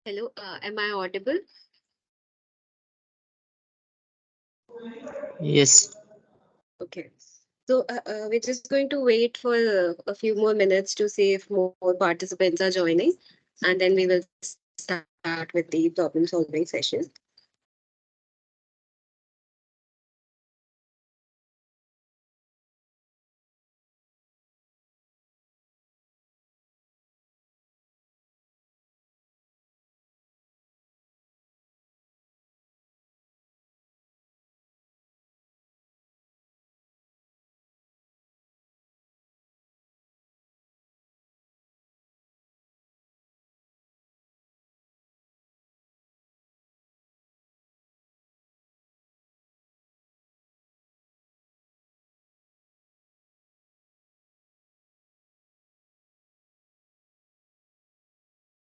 Hello, am I audible? Yes. Okay. So we're just going to wait for a few more minutes to see if more participants are joining, and then we will start with the problem solving session.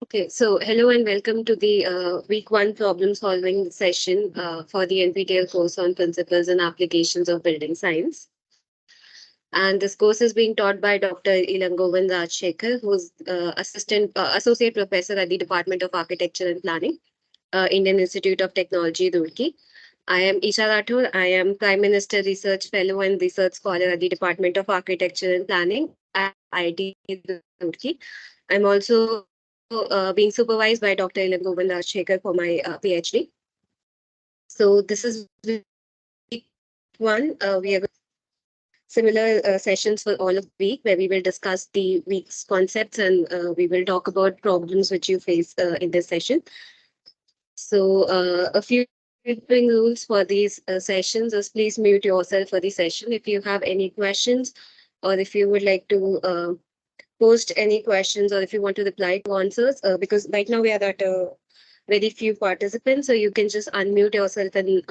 Okay, so hello and welcome to the week one problem solving session for the NPTEL course on principles and applications of building science. And this course is being taught by Dr. Ilangovan Rajshekhar, who's associate professor at the Department of Architecture and Planning, Indian Institute of Technology, Roorkee. I am Isha Rathore. I am Prime Minister Research Fellow and Research Scholar at the Department of Architecture and Planning at IIT Roorkee. I'm also being supervised by Dr. Ilangovan Rajshekhar for my PhD. So this is week one. We are similar sessions for all of the week where we will discuss the week's concepts and we will talk about problems which you face in this session. So a few rules for these sessions is please mute yourself for the session if you have any questions or if you would like to post any questions or if you want to reply to answers because right now we are at very few participants, so you can just unmute yourself and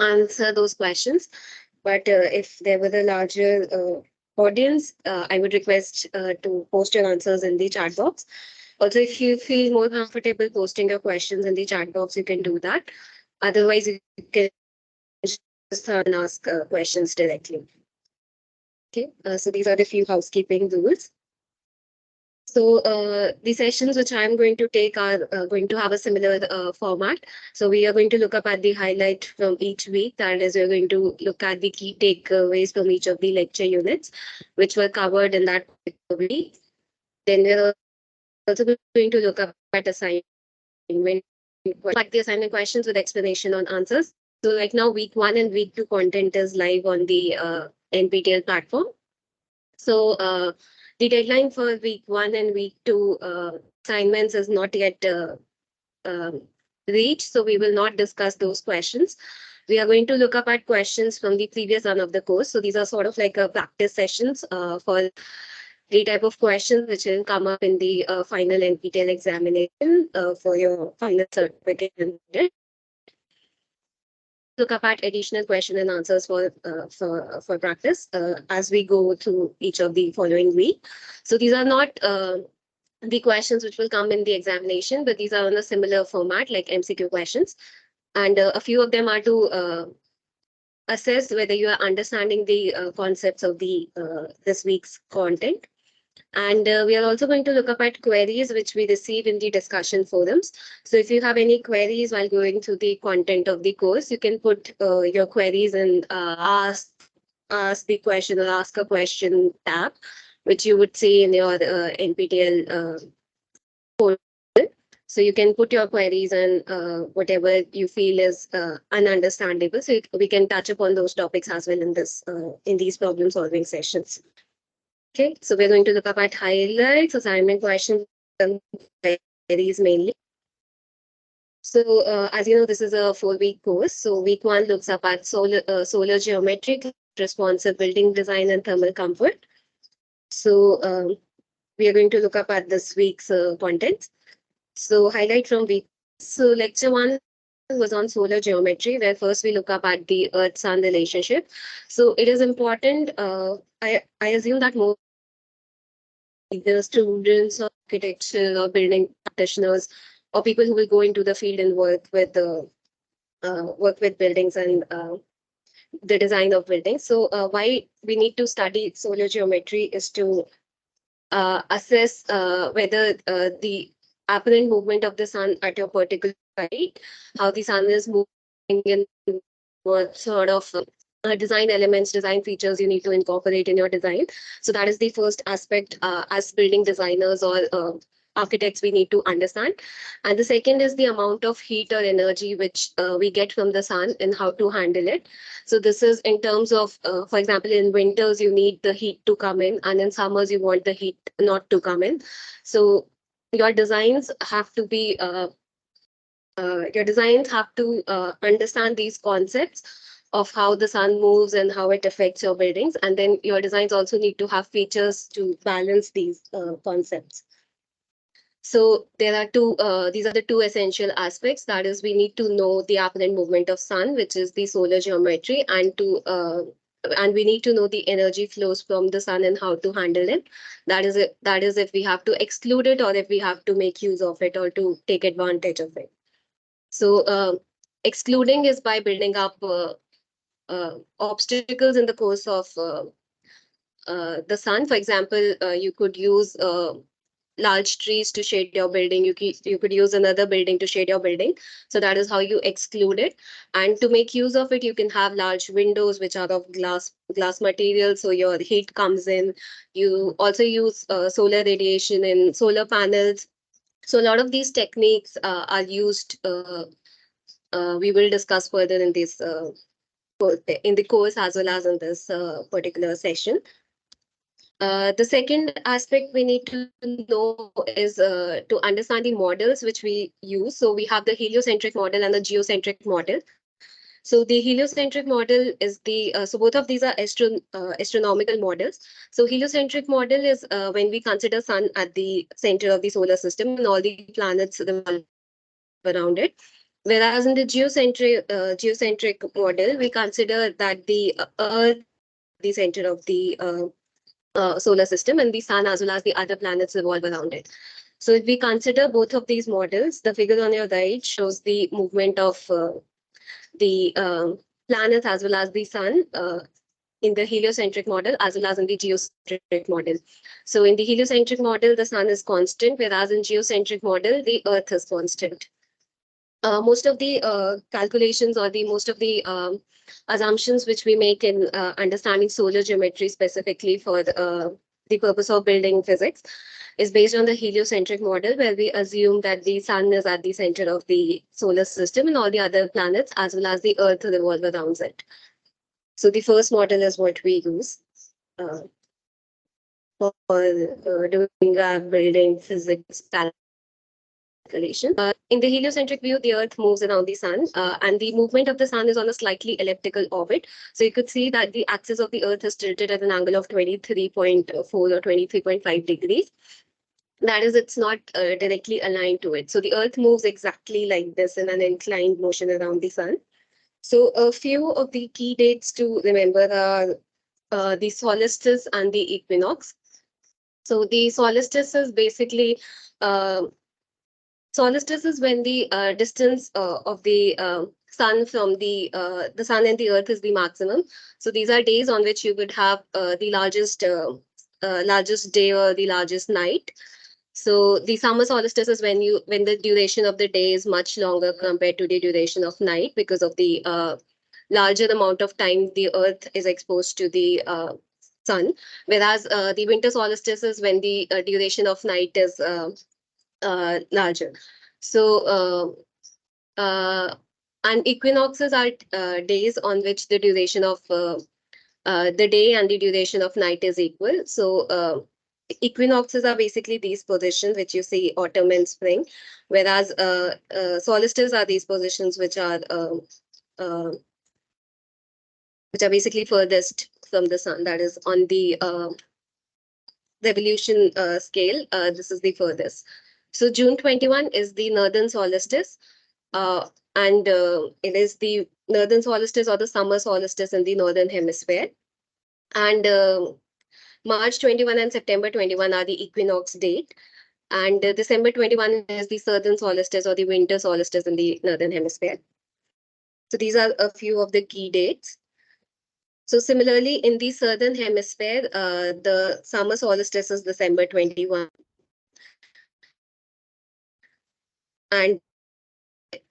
answer those questions. But if there were a larger audience, I would request to post your answers in the chat box. Also, if you feel more comfortable posting your questions in the chat box, you can do that. Otherwise, you can just ask questions directly. Okay, so these are the few housekeeping rules. So the sessions which I'm going to take are going to have a similar format. So we are going to look up at the highlight from each week. That is, we're going to look at the key takeaways from each of the lecture units, which were covered in that week. Then we're also going to look up at assignment, like the assignment questions with explanation on answers. So like now, week one and week two content is live on the NPTEL platform. So the deadline for week one and week two assignments is not yet um, reached, so we will not discuss those questions. We are going to look up at questions from the previous run of the course. So these are sort of like a practice sessions for the type of questions which will come up in the final NPTEL examination for your final certificate. Look up at additional question and answers for practice as we go through each of the following week. So these are not the questions which will come in the examination, but these are on a similar format like MCQ questions. And a few of them are to assess whether you are understanding the concepts of the this week's content. And we are also going to look up at queries which we receive in the discussion forums. So if you have any queries while going through the content of the course, you can put your queries and ask the question or ask a question tab, which you would see in your NPTEL portal. So you can put your queries and whatever you feel is ununderstandable. So we can touch upon those topics as well in this in these problem solving sessions. Okay, so we're going to look up at highlights, assignment questions, and queries mainly. So as you know, this is a 4-week course. So week one looks up at solar geometry, responsive building design, and thermal comfort. So we are going to look up at this week's contents. So highlight from week. So lecture one was on solar geometry, where first we look up at the Earth-Sun relationship. So it is important. I assume that most the students of architecture or building practitioners or people who will go into the field and work with buildings and the design of buildings. So why we need to study solar geometry is to assess whether the apparent movement of the sun at your particular site, how the sun is moving, and what sort of design elements, design features you need to incorporate in your design. So that is the first aspect as building designers or architects we need to understand. And the second is the amount of heat or energy which we get from the sun and how to handle it. So this is in terms of, for example, in winters you need the heat to come in, and in summers you want the heat not to come in. So your designs have to be understand these concepts of how the sun moves and how it affects your buildings, and then your designs also need to have features to balance these concepts. So there are these are the two essential aspects. That is, we need to know the apparent movement of sun, which is the solar geometry, and we need to know the energy flows from the sun and how to handle it. That is it. That is if we have to exclude it or if we have to make use of it or to take advantage of it. So excluding is by building up obstacles in the course of the sun. For example, you could use large trees to shade your building. You could use another building to shade your building. So that is how you exclude it. And to make use of it, you can have large windows which are of glass material, so your heat comes in. You also use solar radiation in solar panels. So a lot of these techniques are used. We will discuss further in this in the course as well as in this particular session. The second aspect we need to know is to understand the models which we use. So we have the heliocentric model and the geocentric model. So the heliocentric model is so both of these are astronomical models. So heliocentric model is when we consider sun at the center of the solar system and all the planets revolve around it. Whereas in the geocentric model, we consider that the Earth the center of the solar system, and the sun as well as the other planets revolve around it. So if we consider both of these models, the figure on your right shows the movement of the planets as well as the sun in the heliocentric model as well as in the geocentric model. So in the heliocentric model, the sun is constant, whereas in geocentric model, the earth is constant. Most of the calculations or the most of the assumptions which we make in understanding solar geometry specifically for the purpose of building physics is based on the heliocentric model, where we assume that the sun is at the center of the solar system and all the other planets as well as the earth revolve around it. So the first model is what we use for doing our building physics calculation. In the heliocentric view, the Earth moves around the sun, and the movement of the sun is on a slightly elliptical orbit. So you could see that the axis of the Earth is tilted at an angle of 23.4 or 23.5 degrees. That is, it's not directly aligned to it. So the Earth moves exactly like this in an inclined motion around the sun. So a few of the key dates to remember are the solstice and the equinox. So the solstice is basically solstice is when the distance of the sun from the sun and the earth is the maximum. So these are days on which you would have the largest day or the largest night. So the summer solstice is when the duration of the day is much longer compared to the duration of night because of the larger amount of time the earth is exposed to the sun. Whereas the winter solstice is when the duration of night is larger. So, and equinoxes are days on which the duration of the day and the duration of night is equal. So, equinoxes are basically these positions which you see autumn and spring, whereas solstices are these positions uh, which are basically furthest from the sun. That is on the revolution scale. This is the furthest. So June 21 is the northern solstice, and it is the northern solstice or the summer solstice in the northern hemisphere. And March 21 and September 21 are the equinox date. And December 21 is the southern solstice or the winter solstice in the northern hemisphere. So these are a few of the key dates. So similarly, in the southern hemisphere, the summer solstice is December 21. and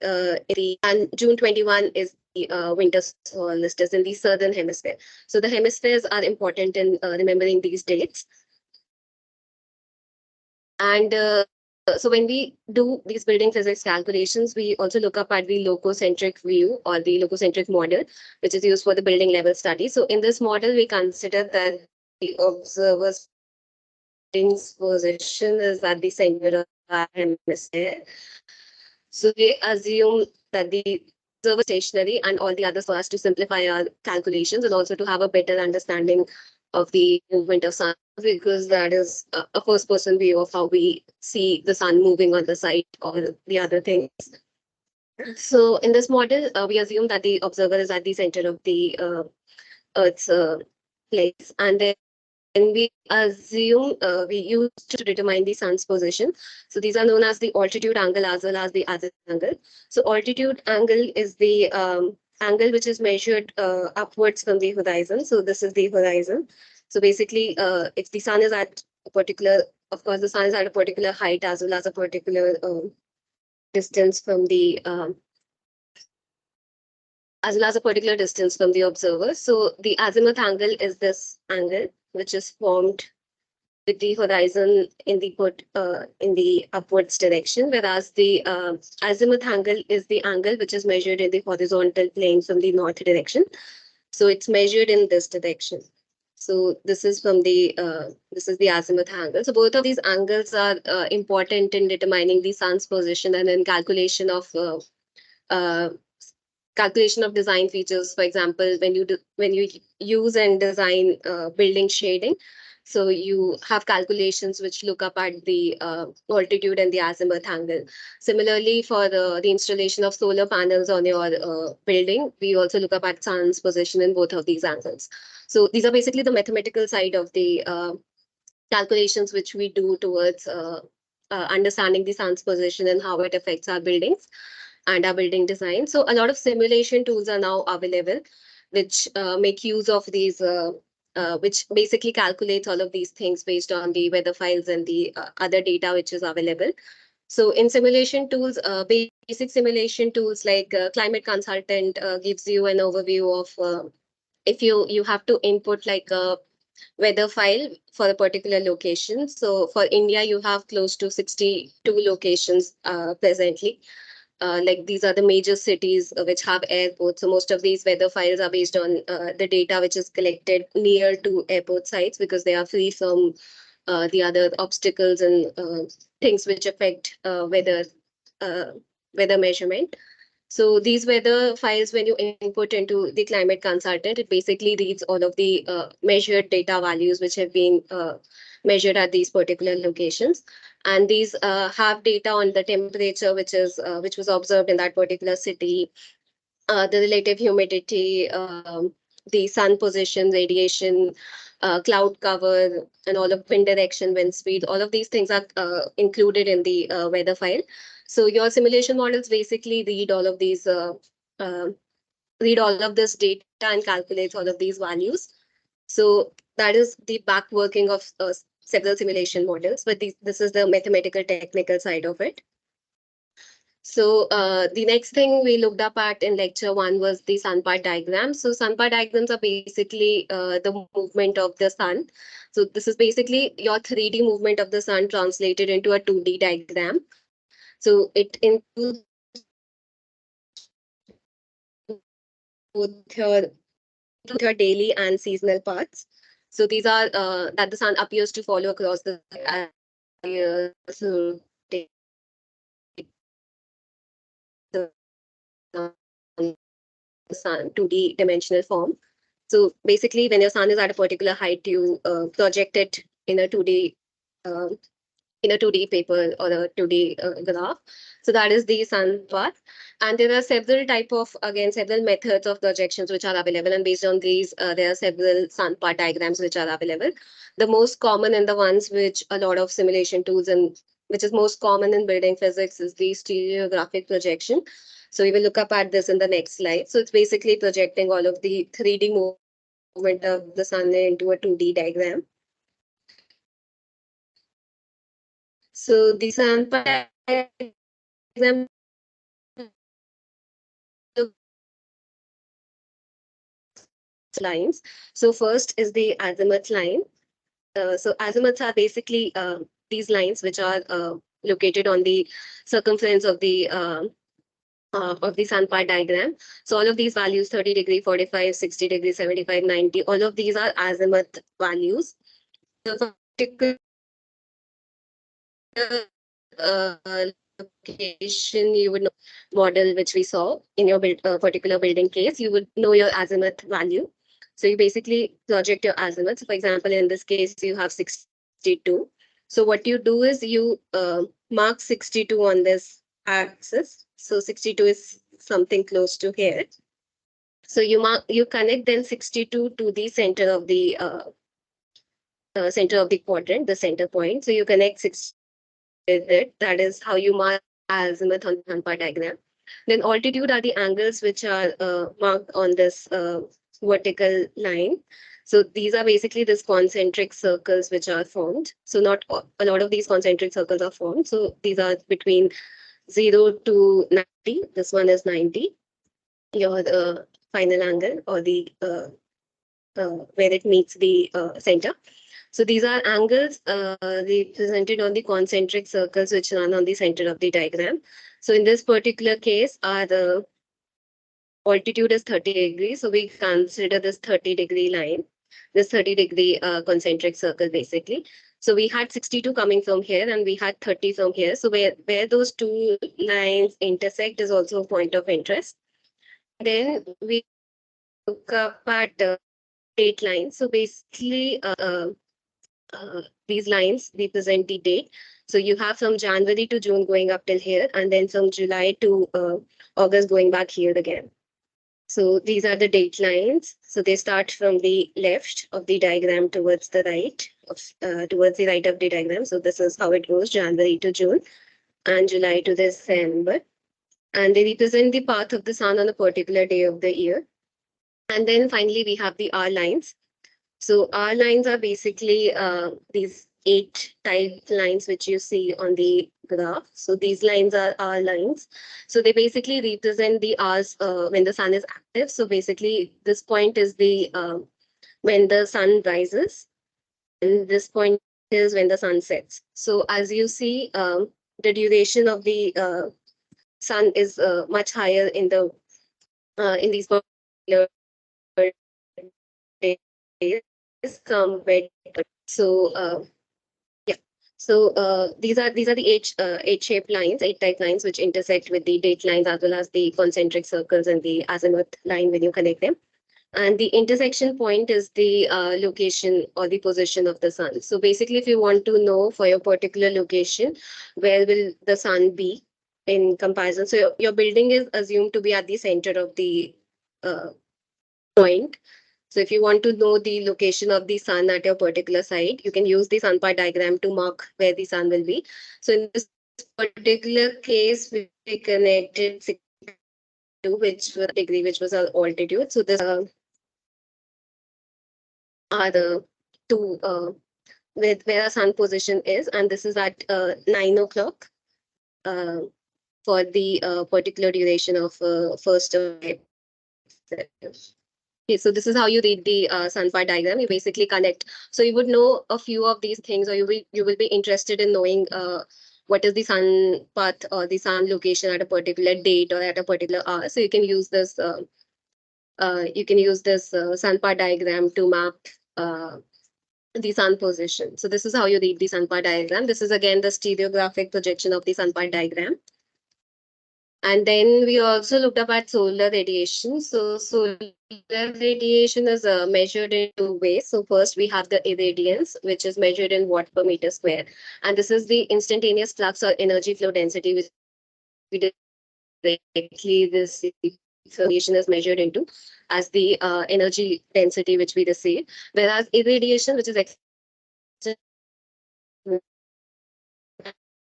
and June 21 is the winter solstice in the southern hemisphere. So the hemispheres are important in remembering these dates. And so when we do these building physics calculations, we also look up at the lococentric view or the lococentric model, which is used for the building level study. So in this model, we consider that the observer's position is at the center of our hemisphere. So we assume that the observer stationary and all the others for us to simplify our calculations and also to have a better understanding of the movement of sun, because that is a first person view of how we see the sun moving on the site or the other things. So in this model, we assume that the observer is at the center of the Earth's place, and then we assume we use to determine the sun's position. So these are known as the altitude angle as well as the azimut angle. So altitude angle is the angle which is measured upwards from the horizon. So this is the horizon. So basically, if the sun is at a particular, of course, the sun is at a particular height as well as a particular distance from the as well as a particular distance from the observer. So the azimuth angle is this angle which is formed with the horizon in the upwards direction, whereas the azimuth angle is the angle which is measured in the horizontal plane from the north direction. So it's measured in this direction. So this is from the this is the azimuth angle. So both of these angles are important in determining the sun's position and in uh, calculation of design features. For example, when you use and design building shading, so you have calculations which look up at the altitude and the azimuth angle. Similarly, for the installation of solar panels on your building, we also look up at sun's position in both of these angles. So these are basically the mathematical side of the calculations which we do towards understanding the sun's position and how it affects our buildings and our building design. So a lot of simulation tools are now available, which make use of these, which basically calculates all of these things based on the weather files and the other data which is available. So in simulation tools, basic simulation tools like Climate Consultant gives you an overview of if you have to input like a weather file for a particular location. So for India, you have close to 62 locations presently. Like these are the major cities which have airports. So most of these weather files are based on the data which is collected near to airport sites because they are free from the other obstacles and things which affect uh, weather measurement. So these weather files, when you input into the climate consultant, it basically reads all of the measured data values which have been measured at these particular locations. And these have data on the temperature which was observed in that particular city, the relative humidity, the sun position, radiation, cloud cover, and all of wind direction, wind speed. All of these things are included in the weather file. So your simulation models basically uh, read all of this data and calculates all of these values. So that is the back working of several simulation models, but this is the mathematical technical side of it. So the next thing we looked up at in lecture 1 was the sunpath diagram. So sunpath diagrams are basically the movement of the sun. So this is basically your 3D movement of the sun translated into a 2D diagram. So it includes both your daily and seasonal paths. So these are that the sun appears to follow across the so sun 2D dimensional form. So basically, when your sun is at a particular height, you project it in a 2D uh, in a 2D paper or a 2D graph. So that is the sun path. And there are several type of, again, several methods of projections which are available. And based on these, there are several sun path diagrams which are available. The most common and the ones which a lot of simulation tools and which is most common in building physics is the stereographic projection. So we will look up at this in the next slide. So it's basically projecting all of the 3D movement of the sun into a 2D diagram. So the sun path example, lines. So first is the azimuth line. So azimuths are basically these lines which are located on the circumference of the sun part diagram. So all of these values, 30 degree, 45, 60 degree, 75, 90, all of these are azimuth values. The particular uh, location you would know model which we saw in your particular building case, you would know your azimuth value. So you basically project your azimuth. For example, in this case, you have 62. So what you do is you mark 62 on this axis. So 62 is something close to here. So you connect then 62 to the center of the quadrant, the center point. So you connect 6 with it. That is how you mark azimuth on the Hanpa diagram. Then altitude are the angles which are marked on this vertical line. So these are basically these concentric circles which are formed. So not a lot of these concentric circles are formed. So these are between 0 to 90. This one is 90. Your final angle or the where it meets the center. So these are angles represented on the concentric circles which run on the center of the diagram. So in this particular case, the altitude is 30 degrees. So we consider this 30-degree line, this 30-degree concentric circle basically. So we had 62 coming from here and we had 30 from here. So where those two lines intersect is also a point of interest. Then we look up at date lines. So basically, these lines represent the date. So you have from January to June going up till here, and then from July to August going back here again. So these are the date lines. So they start from the left of the diagram towards the right, towards the right of the diagram. So this is how it goes, January to June and July to December. And they represent the path of the sun on a particular day of the year. And then finally, we have the hour lines. So our lines are basically these 8 type lines which you see on the graph. So these lines are our lines. So they basically represent the hours when the sun is active. So basically this point is the when the sun rises and this point is when the sun sets. So as you see, the duration of the sun is much higher in these particular days compared. So yeah. So these are the eight shaped lines, 8 type lines which intersect with the date lines as well as the concentric circles and the azimuth line when you connect them. And the intersection point is the location or the position of the sun. So basically, if you want to know for your particular location, where will the sun be in comparison? So your building is assumed to be at the center of the uh, point. So if you want to know the location of the sun at your particular site, you can use the sun part diagram to mark where the sun will be. So in this particular case, we connected 62, which was degree, which was our altitude. So this are the two with where our sun position is, and this is at 9 o'clock for the particular duration of first of Okay, so this is how you read the sun part diagram. You basically connect. So you would know a few of these things, or you will be interested in knowing what is the sun path or the sun location at a particular date or at a particular hour. So you can use this. Sun part diagram to map the sun position. So this is how you read the sun part diagram. This is again the stereographic projection of the sun part diagram. And then we also looked up at solar radiation. So solar radiation is measured in 2 ways. So first we have the irradiance, which is measured in watt per meter square. And this is the instantaneous flux or energy flow density, which we directly this radiation is measured into as the energy density which we receive. Whereas irradiation, which is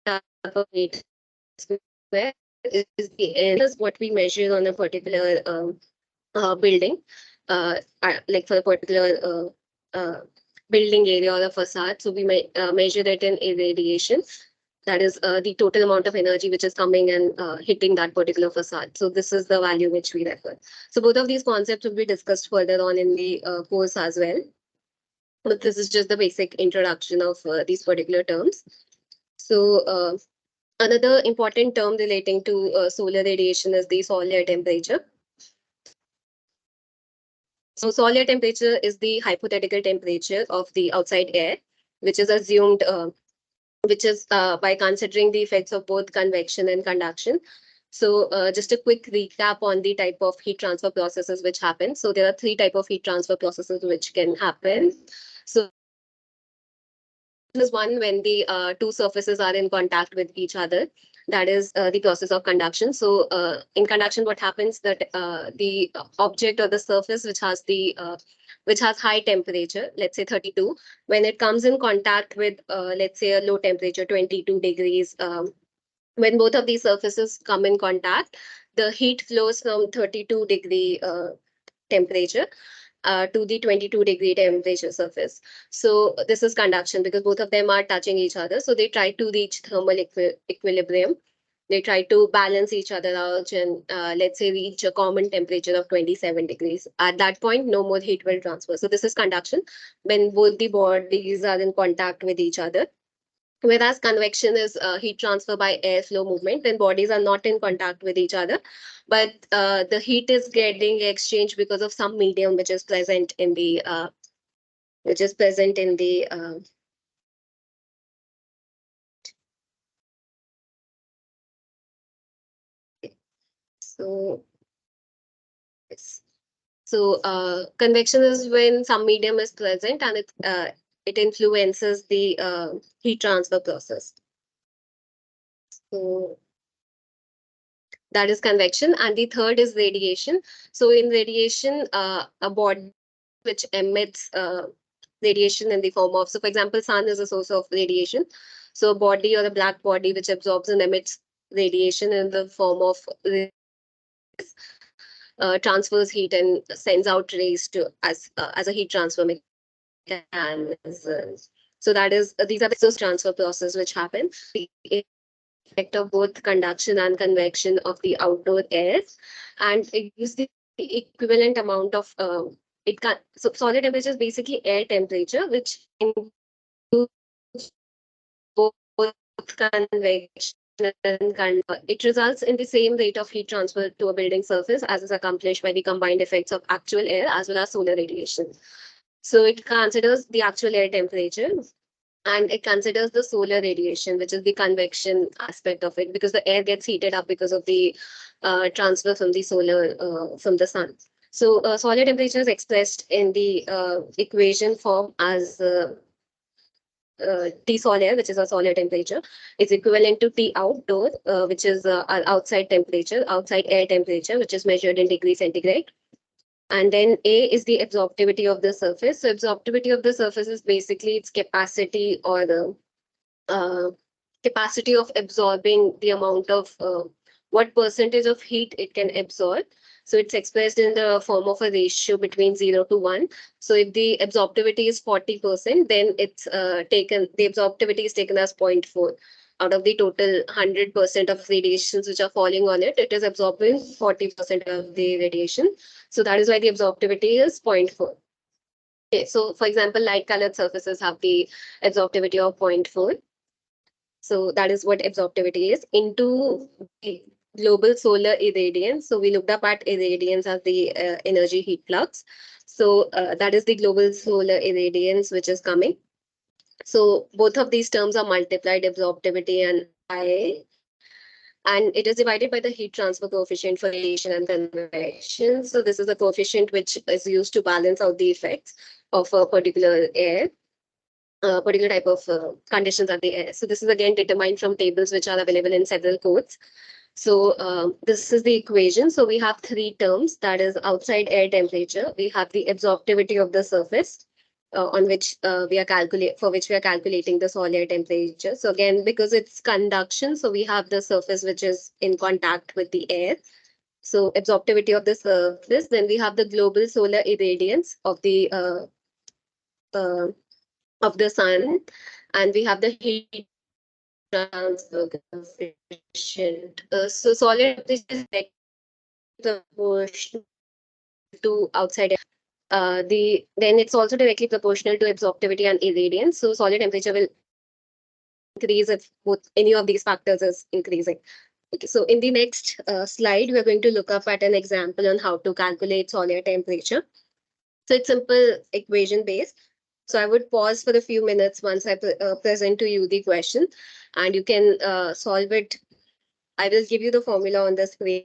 per meter square, is what we measure on a particular building, like for a particular building area or a facade. So we may measure it in irradiation. That is the total amount of energy which is coming and hitting that particular facade. So this is the value which we refer. So both of these concepts will be discussed further on in the course as well. But this is just the basic introduction of these particular terms. So another important term relating to solar radiation is the solar temperature. So solar temperature is the hypothetical temperature of the outside air, which is assumed, which is by considering the effects of both convection and conduction. So just a quick recap on the type of heat transfer processes which happen. So there are three type of heat transfer processes which can happen. So is one when the two surfaces are in contact with each other. That is the process of conduction. So in conduction, what happens that the object or the surface which has high temperature, let's say 32, when it comes in contact with let's say a low temperature 22 degrees, when both of these surfaces come in contact, the heat flows from 32-degree temperature to the 22-degree temperature surface. So this is conduction because both of them are touching each other. So they try to reach thermal equilibrium. They try to balance each other out and let's say reach a common temperature of 27 degrees. At that point, no more heat will transfer. So this is conduction when both the bodies are in contact with each other. Whereas convection is heat transfer by airflow movement when bodies are not in contact with each other, but the heat is getting exchanged because of some medium which is present in the so yes. So convection is when some medium is present and it influences the heat transfer process. So that is convection. And the third is radiation. So in radiation, a body which emits radiation in the form of, so for example, sun is a source of radiation. So a body or a black body which absorbs and emits radiation in the form of transfers heat and sends out rays to as a heat transfer mechanism. So that is these are the source transfer process which happen. The effect of both conduction and convection of the outdoor air, and it gives the equivalent amount of it can so solid temperature is basically air temperature, which includes both convection and it results in the same rate of heat transfer to a building surface as is accomplished by the combined effects of actual air as well as solar radiation. So it considers the actual air temperature and it considers the solar radiation, which is the convection aspect of it, because the air gets heated up because of the transfer from the from the sun. So solar temperature is expressed in the equation form as T solar, which is a solar temperature, is equivalent to T outdoor, which is our outside temperature, outside air temperature, which is measured in degrees centigrade. And then A is the absorptivity of the surface. So absorptivity of the surface is basically its capacity or the capacity of absorbing the amount of what percentage of heat it can absorb. So it's expressed in the form of a ratio between 0 to 1. So if the absorptivity is 40%, then it's taken, the absorptivity is taken as 0.4. Out of the total 100% of radiations which are falling on it, it is absorbing 40% of the radiation. So that is why the absorptivity is 0.4. Okay, so for example, light colored surfaces have the absorptivity of 0.4. So that is what absorptivity is into the global solar irradiance. So we looked up at irradiance as the energy heat flux. So that is the global solar irradiance which is coming. So both of these terms are multiplied, absorptivity and I, and it is divided by the heat transfer coefficient for radiation and convection. So this is a coefficient which is used to balance out the effects of a particular air, particular type of conditions at the air. So this is again determined from tables which are available in several codes. So this is the equation. So we have three terms, that is outside air temperature. We have the absorptivity of the surface on which we are calculating the solar temperature. So again, because it's conduction, so we have the surface which is in contact with the air. So absorptivity of the surface. Then we have the global solar irradiance of the sun, and we have the heat transfer coefficient. So solid temperature is directly proportional to outside air. Then it's also directly proportional to absorptivity and irradiance. So solid temperature will increase if both any of these factors is increasing. Okay, so in the next slide, we're going to look up at an example on how to calculate solid temperature. So it's simple equation based. So I would pause for a few minutes once I present to you the question, and you can solve it. I will give you the formula on the screen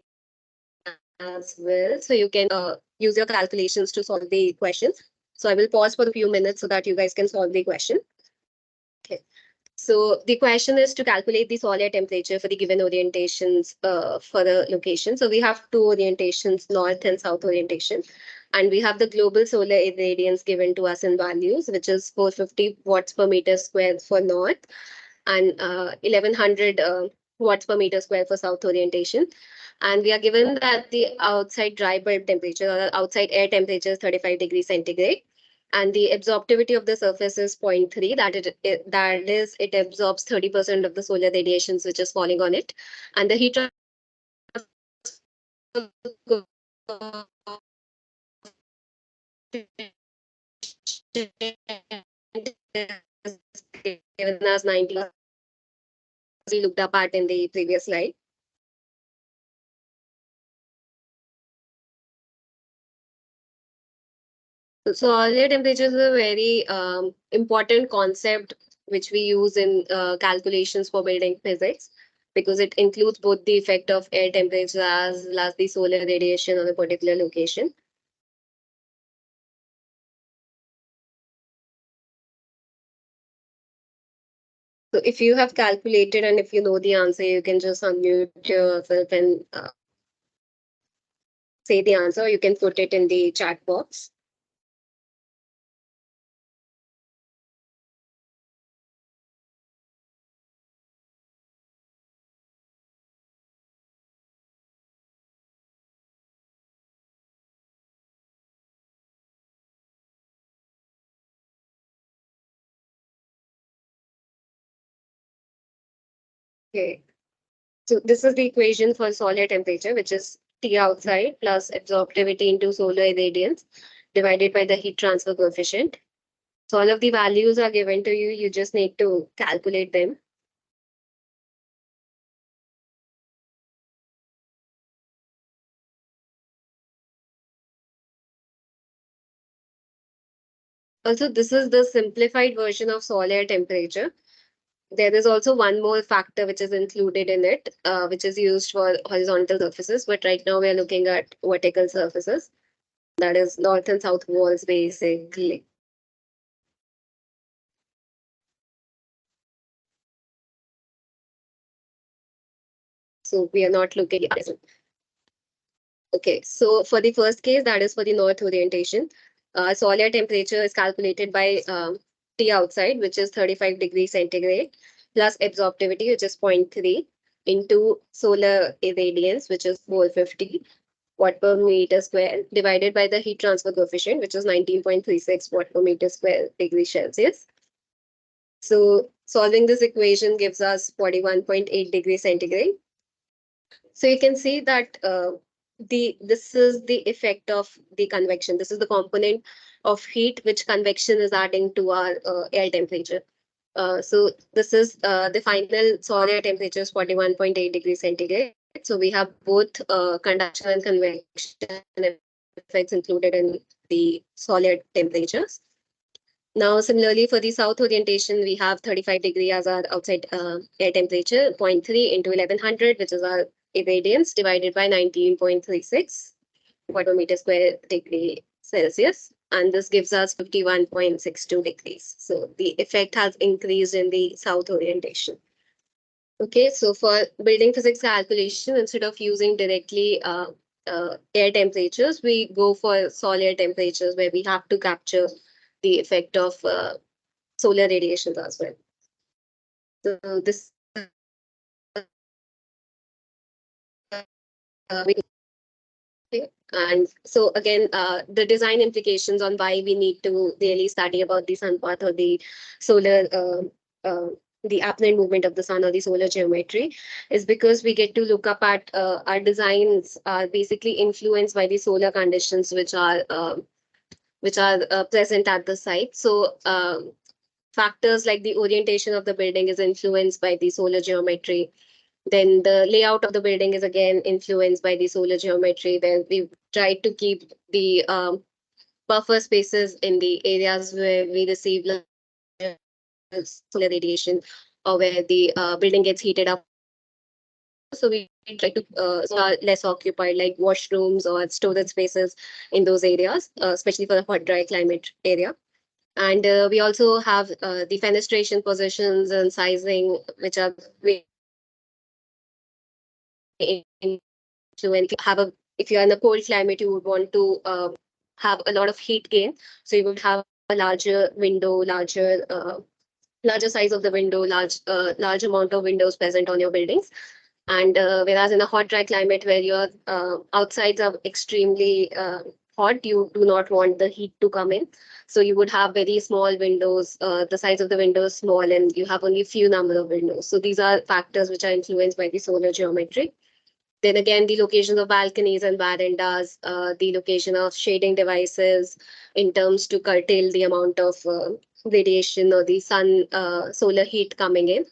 as well, so you can use your calculations to solve the questions. So I will pause for a few minutes so that you guys can solve the question. Okay. So the question is to calculate the solid temperature for the given orientations for the location. So we have two orientations, north and south orientation. And we have the global solar irradiance given to us in values, which is 450 watts per meter square for north and 1100 watts per meter square for south orientation. And we are given that the outside dry bulb temperature or outside air temperature is 35 degrees centigrade. And the absorptivity of the surface is 0.3. That is, it absorbs 30% of the solar radiations which is falling on it. And the heat transfer is given as 90. We looked up at in the previous slide. So solid temperature is a very important concept which we use in calculations for building physics because it includes both the effect of air temperature as well as the solar radiation on a particular location. So if you have calculated and if you know the answer, you can just unmute yourself and say the answer. You can put it in the chat box. Okay. So this is the equation for solid temperature, which is T outside plus absorptivity into solar irradiance divided by the heat transfer coefficient. So all of the values are given to you. You just need to calculate them. Also, this is the simplified version of solid temperature. There is also one more factor which is included in it, which is used for horizontal surfaces. But right now we are looking at vertical surfaces. That is north and south walls, basically. So we are not looking at it. Okay, so for the first case, that is for the north orientation, solar temperature is calculated by T outside, which is 35 degrees centigrade, plus absorptivity, which is 0.3, into solar irradiance, which is 450 watt per meter square, divided by the heat transfer coefficient, which is 19.36 watt per meter square degree Celsius. So solving this equation gives us 41.8 degrees centigrade. So you can see that this is the effect of the convection. This is the component of heat which convection is adding to our air temperature. So this is the final solid temperature is 41.8 degrees centigrade. So we have both conduction and convection effects included in the solid temperatures. Now, similarly, for the south orientation, we have 35 degree as our outside air temperature, 0.3 into 1100, which is our irradiance, divided by 19.36 watt per meter square degree Celsius. And this gives us 51.62 degrees. So the effect has increased in the south orientation. Okay, so for building physics calculation, instead of using directly air temperatures, we go for solid temperatures where we have to capture the effect of solar radiations as well. So this and so again, the design implications on why we need to really study about the sun path or the solar the apparent movement of the sun or the solar geometry, is because we get to look up at our designs are basically influenced by the solar conditions which are present at the site. So factors like the orientation of the building is influenced by the solar geometry. Then the layout of the building is again influenced by the solar geometry. Then we try to keep the buffer spaces in the areas where we receive larger solar radiation or where the building gets heated up. So we try to less occupied, like washrooms or storage spaces in those areas, especially for the hot, dry climate area. And we also have the fenestration positions and sizing, which are very influential. If you're in a cold climate, you would want to have a lot of heat gain. So you would have a larger window, larger size of the window, large amount of windows present on your buildings. And whereas in a hot, dry climate where your outsides are extremely hot, you do not want the heat to come in. So you would have very small windows, the size of the window is small, and you have only few number of windows. So these are factors which are influenced by the solar geometry. Then again, the locations of balconies and verandas, the location of shading devices in terms to curtail the amount of radiation or the solar heat coming in.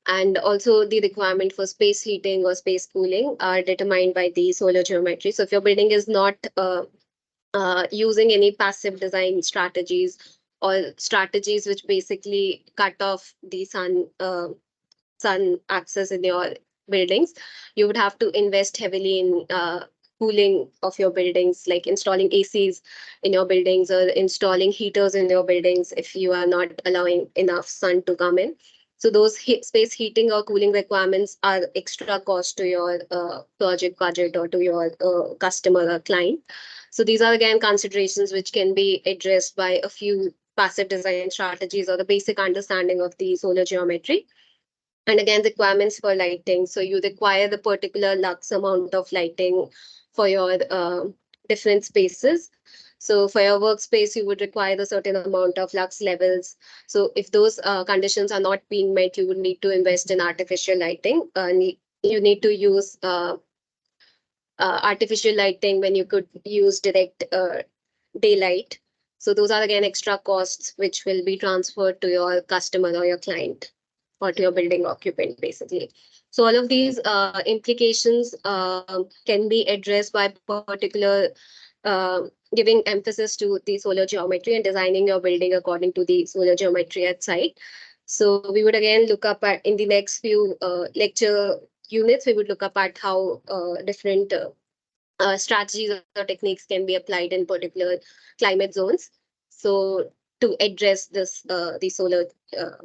And also the requirement for space heating or space cooling are determined by the solar geometry. So if your building is not using any passive design strategies or strategies which basically cut off the sun access in your buildings, you would have to invest heavily in cooling of your buildings, like installing ACs in your buildings or installing heaters in your buildings if you are not allowing enough sun to come in. So those space heating or cooling requirements are extra cost to your project budget or to your customer or client. So these are again considerations which can be addressed by a few passive design strategies or the basic understanding of the solar geometry. And again, requirements for lighting. So you require the particular lux amount of lighting for your different spaces. So for your workspace, you would require a certain amount of lux levels. So if those conditions are not being met, you would need to invest in artificial lighting. You need to use artificial lighting when you could use direct daylight. So those are again extra costs which will be transferred to your customer or your client or to your building occupant, basically. So all of these implications can be addressed by particular giving emphasis to the solar geometry and designing your building according to the solar geometry at site. So we would again look up at in the next few lecture units, we would look up at how different strategies or techniques can be applied in particular climate zones. So to address this, the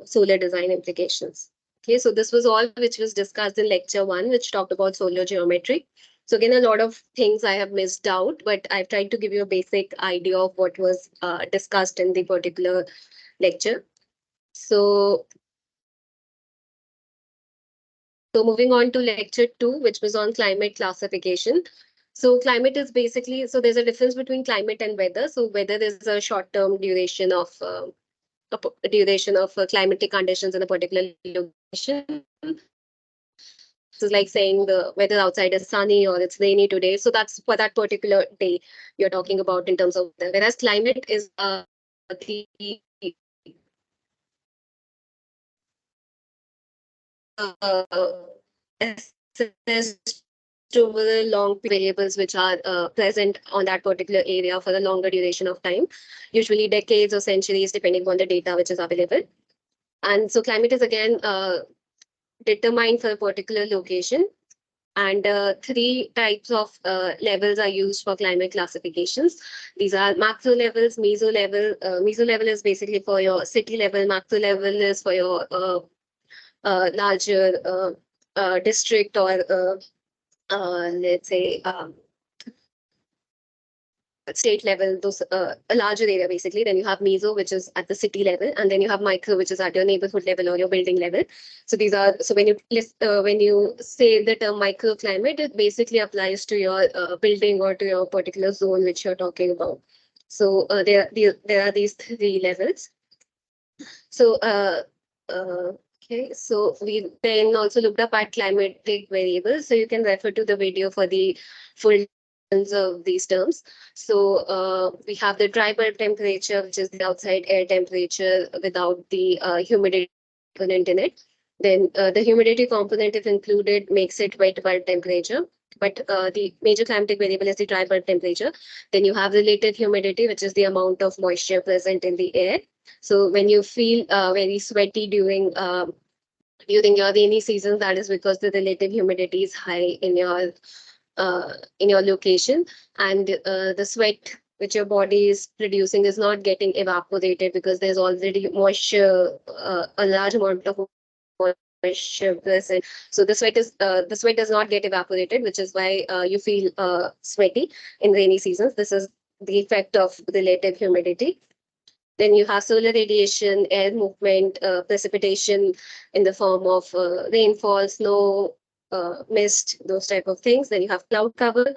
solar design implications. Okay, so this was all which was discussed in lecture 1, which talked about solar geometry. So again, a lot of things I have missed out, but I've tried to give you a basic idea of what was discussed in the particular lecture. So moving on to lecture 2, which was on climate classification. So climate is basically, so there's a difference between climate and weather. So weather is a short-term duration of climatic conditions in a particular location. This is like saying the weather outside is sunny or it's rainy today. So that's for that particular day you're talking about in terms of weather. Whereas climate is the assessed over the long variables which are present on that particular area for a longer duration of time, usually decades or centuries, depending on the data which is available. And so climate is again determined for a particular location. And 3 types of levels are used for climate classifications. These are macro levels, meso level. Meso level is basically for your city level. Macro level is for your larger district or let's say state level, those a larger area basically. Then you have meso, which is at the city level, and then you have micro, which is at your neighborhood level or your building level. So these are, so when you say the term microclimate, it basically applies to your building or to your particular zone which you're talking about. So there are these 3 levels. So Okay, so we then also looked up at climatic variables. So you can refer to the video for the full definitions of these terms. So we have the dry bulb temperature, which is the outside air temperature without the humidity component in it. Then the humidity component, if included, makes it wet bulb temperature. But the major climatic variable is the dry bulb temperature. Then you have relative humidity, which is the amount of moisture present in the air. So when you feel very sweaty during your rainy season, that is because the relative humidity is high in your location, and the sweat which your body is producing is not getting evaporated because there's already moisture, a large amount of moisture present. So the sweat does not get evaporated, which is why you feel sweaty in rainy seasons. This is the effect of relative humidity. Then you have solar radiation, air movement, precipitation in the form of rainfall, snow, mist, those type of things. Then you have cloud cover,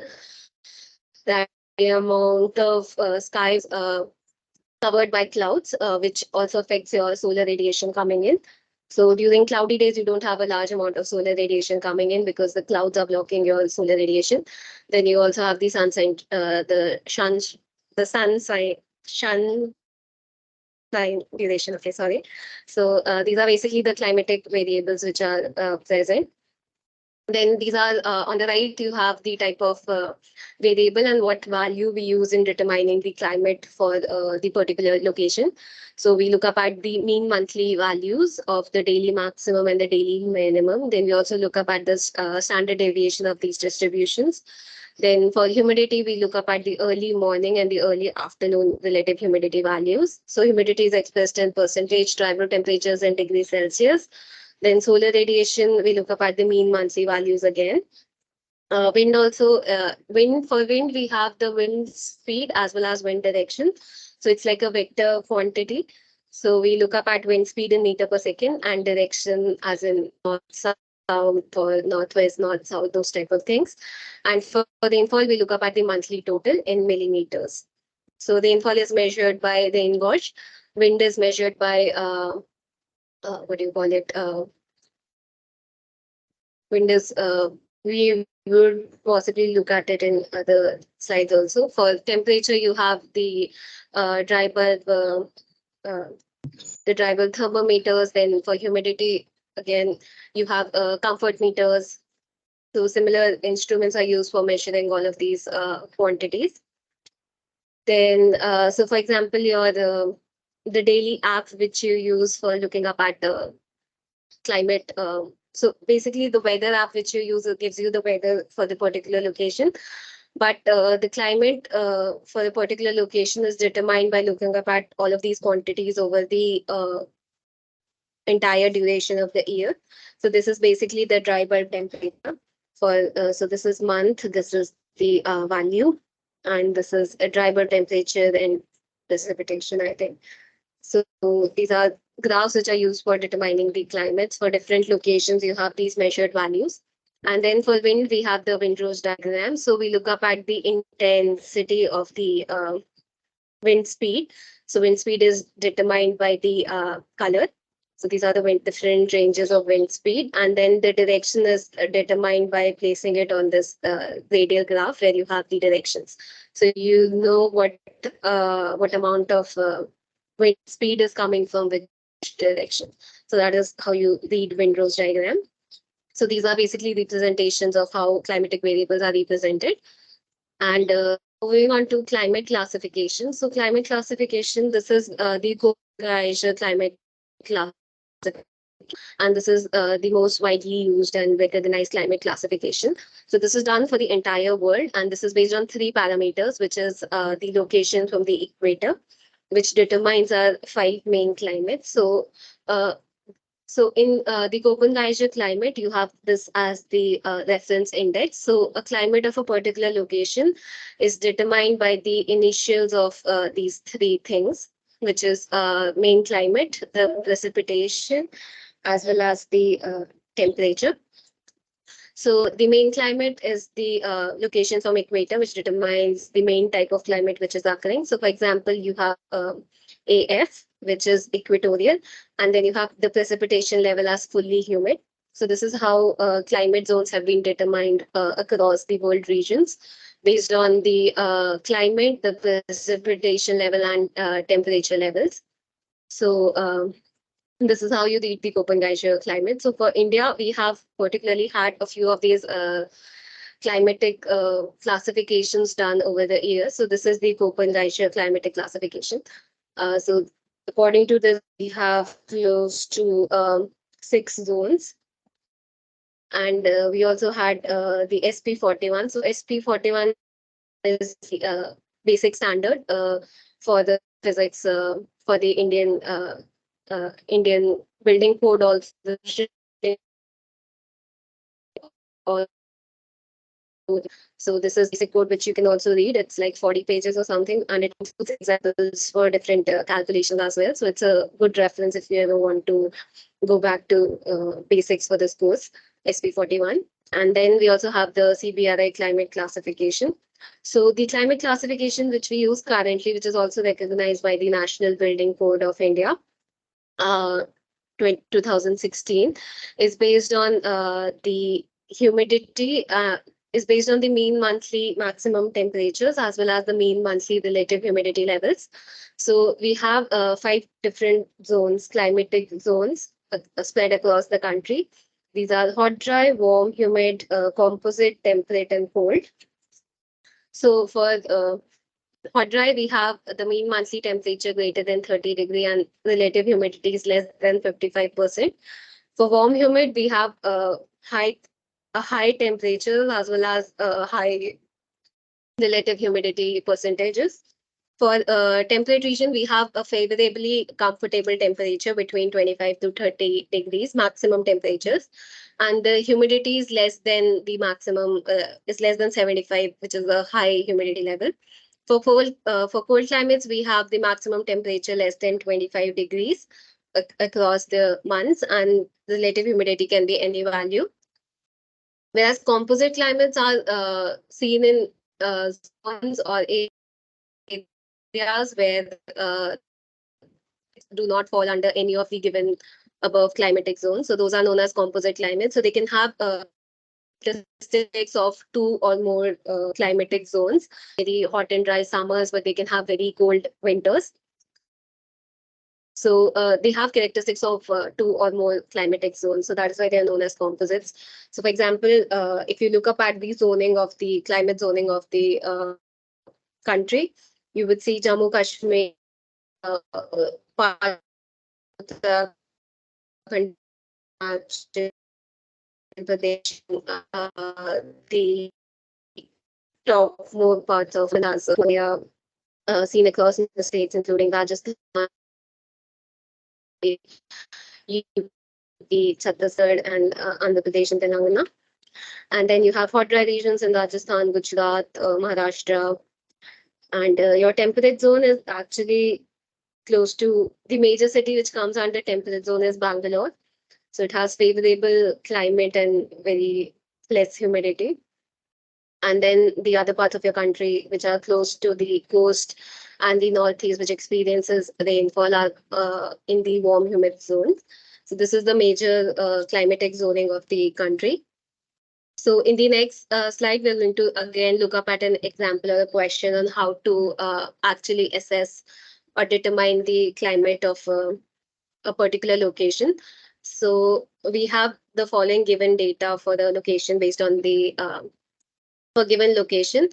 that the amount of skies covered by clouds, which also affects your solar radiation coming in. So during cloudy days, you don't have a large amount of solar radiation coming in because the clouds are blocking your solar radiation. Then you also have the sunshine, the sun time duration. Okay, sorry. So these are basically the climatic variables which are present. Then these are on the right, you have the type of variable and what value we use in determining the climate for the particular location. So we look up at the mean monthly values of the daily maximum and the daily minimum. Then we also look up at the standard deviation of these distributions. Then for humidity, we look up at the early morning and the early afternoon relative humidity values. So humidity is expressed in percentage, driver temperatures in degrees Celsius. Then solar radiation, we look up at the mean monthly values again. Wind also, wind, we have the wind speed as well as wind direction. So it's like a vector quantity. So we look up at wind speed in meter per second and direction as in north, south, or northwest, north, south, those type of things. And for rainfall, we look up at the monthly total in millimeters. So rainfall is measured by rain gauge. Wind is measured by, what do you call it? Wind is, we would possibly look at it in other slides also. For temperature, you have dry bulb, uh, the dry bulb thermometers. Then for humidity, again, you have comfort meters. So similar instruments are used for measuring all of these quantities. Then, so for example, the daily app which you use for looking up at the climate. So basically, the weather app which you use gives you the weather for the particular location. But the climate for a particular location is determined by looking up at all of these quantities over the entire duration of the year. So this is basically the dry bulb temperature. So this is month, this is the value, and this is a dry bulb temperature and precipitation, I think. So these are graphs which are used for determining the climates. For different locations, you have these measured values. And then for wind, we have the windrows diagram. So we look up at the intensity of the wind speed. So wind speed is determined by the color. So these are the different ranges of wind speed. And then the direction is determined by placing it on this radial graph where you have the directions. So you know what amount of wind speed is coming from which direction. So that is how you read windrows diagram. So these are basically representations of how climatic variables are represented. And moving on to climate classification. So climate classification, this is the Geiger climate classification. And this is the most widely used and recognized climate classification. So this is done for the entire world, and this is based on three parameters, which is the location from the equator, which determines our five main climates. So in the Copenhagen climate, you have this as the reference index. So a climate of a particular location is determined by the initials of these three things, which is main climate, the precipitation, as well as the temperature. So the main climate is the location from equator, which determines the main type of climate which is occurring. So for example, you have AF, which is equatorial, and then you have the precipitation level as fully humid. So this is how climate zones have been determined across the world regions based on the climate, the precipitation level, and temperature levels. So this is how you read the Copenhagen climate. So for India, we have particularly had a few of these climatic classifications done over the years. So this is the Copenhagen climatic classification. So according to this, we have close to 6 zones. And we also had the SP41. So SP41 is the basic standard for the physics for the Indian building code also. So this is basic code which you can also read. It's like 40 pages or something, and it includes examples for different calculations as well. So it's a good reference if you ever want to go back to basics for this course, SP41. And then we also have the CBRI climate classification. So the climate classification which we use currently, which is also recognized by the National Building Code of India, 2016, is based on the humidity, is based on the mean monthly maximum temperatures as well as the mean monthly relative humidity levels. So we have 5 different zones, climatic zones spread across the country. These are hot, dry, warm, humid, composite, temperate, and cold. So for hot, dry, we have the mean monthly temperature greater than 30 degree and relative humidity is less than 55%. For warm, humid, we have a high temperature as well as high relative humidity percentages. For temperate region, we have a favorably comfortable temperature between 25 to 30 degrees maximum temperatures, and the humidity is less than the maximum, is less than 75, which is a high humidity level. For cold climates, we have the maximum temperature less than 25 degrees across the months, and relative humidity can be any value. Whereas composite climates are seen in zones or areas where do not fall under any of the given above climatic zones. So those are known as composite climates. So they can have characteristics of 2 or more climatic zones, very hot and dry summers, but they can have very cold winters. So they have characteristics of 2 or more climatic zones. So that is why they are known as composites. So for example, if you look up at the zoning of the climate zoning of the country, you would see Jammu Kashmir, part of Pradesh, the top more parts of India, seen across the states, including Rajasthan, UP, Chhattisgarh, and Andhra Pradesh and Telangana. And then you have hot dry regions in Rajasthan, Gujarat, Maharashtra. And your temperate zone is actually close to the major city which comes under temperate zone is Bangalore. So it has favorable climate and very less humidity. And then the other parts of your country, which are close to the coast and the northeast, which experiences rainfall, are in the warm, humid zones. So this is the major climatic zoning of the country. So in the next slide, we're going to again look up at an example or a question on how to actually assess or determine the climate of a particular location. So we have the following given data for the location based on the for given location,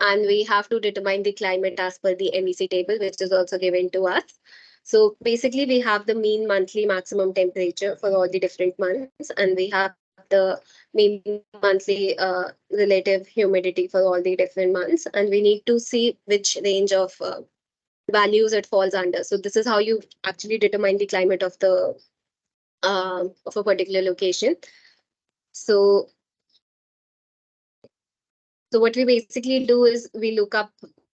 and we have to determine the climate as per the NEC table, which is also given to us. So basically, we have the mean monthly maximum temperature for all the different months, and we have the mean monthly relative humidity for all the different months, and we need to see which range of values it falls under. So this is how you actually determine the climate of the of a particular location. So what we basically do is we look up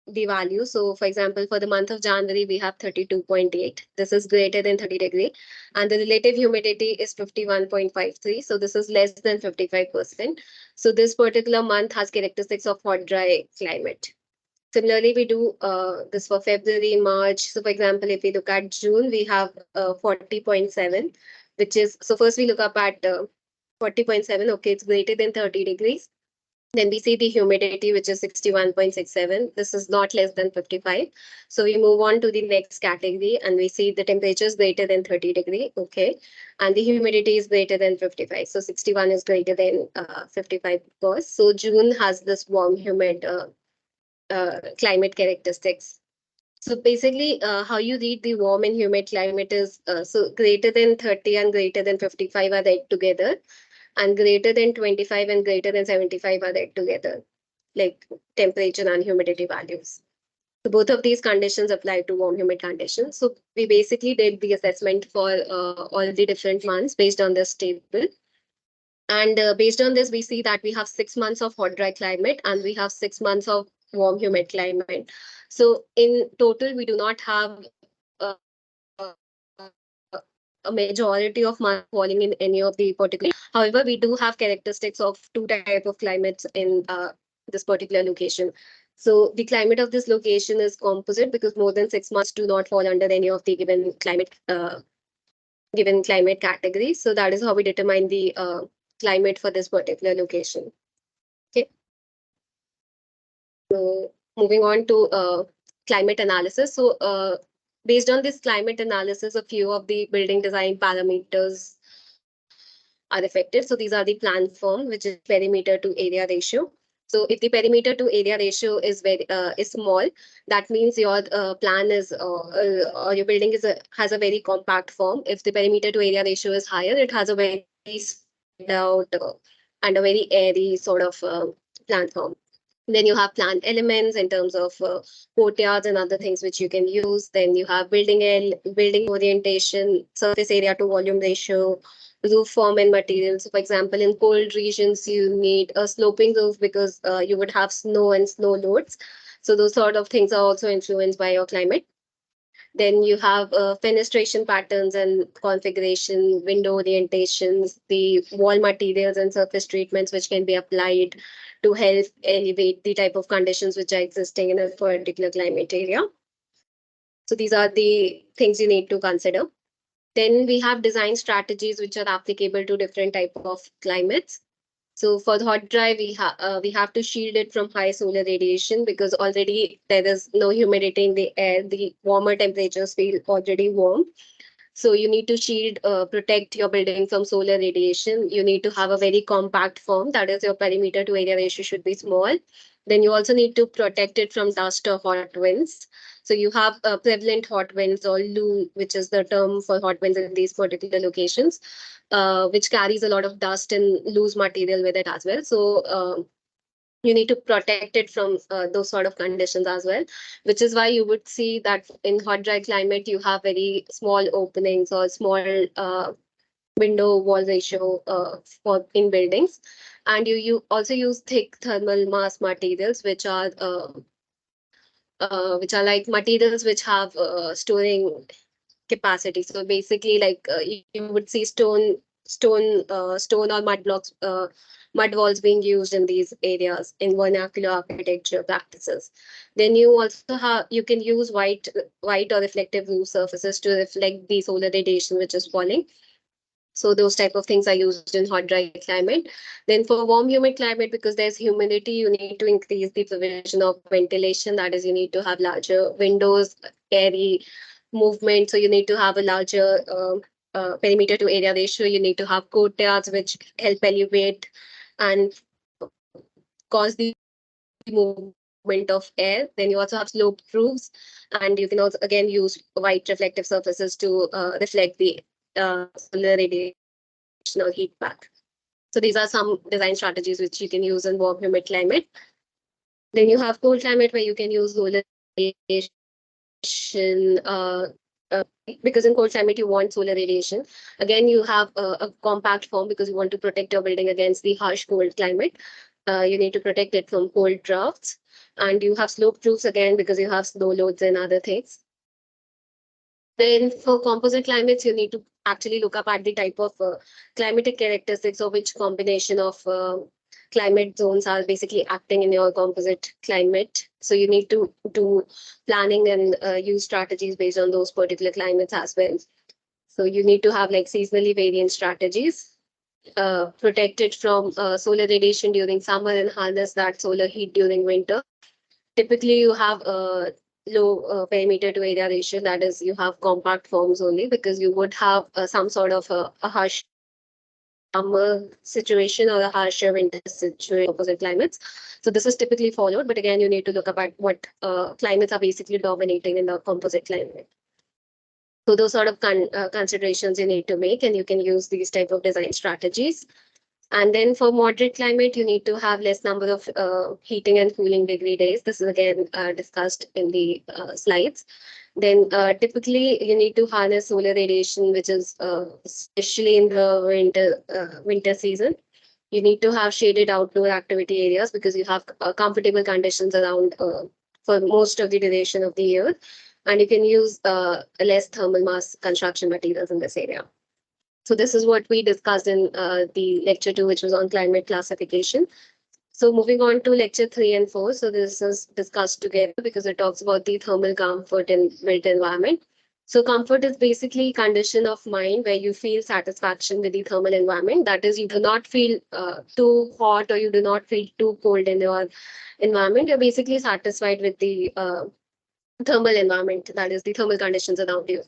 the value. So for example, for the month of January, we have 32.8. This is greater than 30 degree. And the relative humidity is 51.53. So this is less than 55%. So this particular month has characteristics of hot, dry climate. Similarly, we do this for February, March. So, for example, if we look at June, we have 40.7, which is, so first we look up at 40.7. Okay, it's greater than 30 degrees. Then we see the humidity, which is 61.67. This is not less than 55. So we move on to the next category and we see the temperature is greater than 30 degree. Okay. And the humidity is greater than 55. So 61 is greater than 55, of course. So June has this warm, humid climate characteristics. So basically, how you read the warm and humid climate is so greater than 30 and greater than 55 are read together, and greater than 25 and greater than 75 are read together, like temperature and humidity values. So both of these conditions apply to warm humid conditions. So we basically did the assessment for all the different months based on this table. And based on this, we see that we have 6 months of hot, dry climate and we have 6 months of warm, humid climate. So in total, we do not have uh, a majority of months falling in any of the particular. However, we do have characteristics of two type of climates in this particular location. So the climate of this location is composite because more than 6 months do not fall under any of the given climate category. So that is how we determine the climate for this particular location. Okay. So moving on to climate analysis. So based on this climate analysis, a few of the building design parameters are affected. So these are the plan form, which is perimeter to area ratio. So if the perimeter to area ratio is small, that means your plan is or your building has a very compact form. If the perimeter to area ratio is higher, it has a very spread out and a very airy sort of plan form. Then you have plant elements in terms of courtyards and other things which you can use. Then you have building orientation, surface area to volume ratio, roof form and materials. So for example, in cold regions, you need a sloping roof because you would have snow and snow loads. So those sort of things are also influenced by your climate. Then you have fenestration patterns and configuration, window orientations, the wall materials and surface treatments which can be applied to help elevate the type of conditions which are existing in a particular climate area. So these are the things you need to consider. Then we have design strategies which are applicable to different type of climates. So for the hot dry, we have to shield it from high solar radiation because already there is no humidity in the air. The warmer temperatures feel already warm. So you need to shield, protect your building from solar radiation. You need to have a very compact form. That is, your perimeter to area ratio should be small. Then you also need to protect it from dust or hot winds. So you have prevalent hot winds or loon, which is the term for hot winds in these particular locations, which carries a lot of dust and loose material with it as well. So you need to protect it from those sort of conditions as well, which is why you would see that in hot dry climate you have very small openings or small window wall ratio for in buildings, and you also use thick thermal mass materials which are like materials which have storing capacity. So basically, like you would see stone or mud blocks, mud walls being used in these areas in vernacular architecture practices. Then you can use white or reflective roof surfaces to reflect the solar radiation which is falling. So those type of things are used in hot, dry climate. Then for warm, humid climate, because there's humidity, you need to increase the provision of ventilation. That is, you need to have larger windows, airy movement. So you need to have a larger perimeter to area ratio. You need to have courtyards which help elevate and cause the movement of air. Then you also have sloped roofs, and you can also again use white reflective surfaces to reflect the solar radiation or heat back. So these are some design strategies which you can use in warm, humid climate. Then you have cold climate where you can use solar radiation. Because in cold climate you want solar radiation. Again, you have a compact form because you want to protect your building against the harsh cold climate. You need to protect it from cold drafts. And you have slope roofs again because you have snow loads and other things. Then for composite climates, you need to actually look up at the type of climatic characteristics or which combination of climate zones are basically acting in your composite climate. So you need to do planning and use strategies based on those particular climates as well. So you need to have like seasonally variant strategies, protected from solar radiation during summer and harness that solar heat during winter. Typically, you have a low perimeter to area ratio. That is, you have compact forms only because you would have some sort of a harsh summer situation or a harsher winter situation, opposite climates. So this is typically followed, but again, you need to look up at what climates are basically dominating in the composite climate. So those sort of considerations you need to make, and you can use these type of design strategies. And then for moderate climate, you need to have less number of heating and cooling degree days. This is again discussed in the slides. Then typically you need to harness solar radiation, which is especially in the winter season. You need to have shaded outdoor activity areas because you have comfortable conditions around for most of the duration of the year. And you can use less thermal mass construction materials in this area. So this is what we discussed in the lecture 2, which was on climate classification. So moving on to lecture 3 and 4. So this is discussed together because it talks about the thermal comfort in built environment. So comfort is basically condition of mind where you feel satisfaction with the thermal environment. That is, you do not feel too hot or you do not feel too cold in your environment. You're basically satisfied with the thermal environment, that is the thermal conditions around you.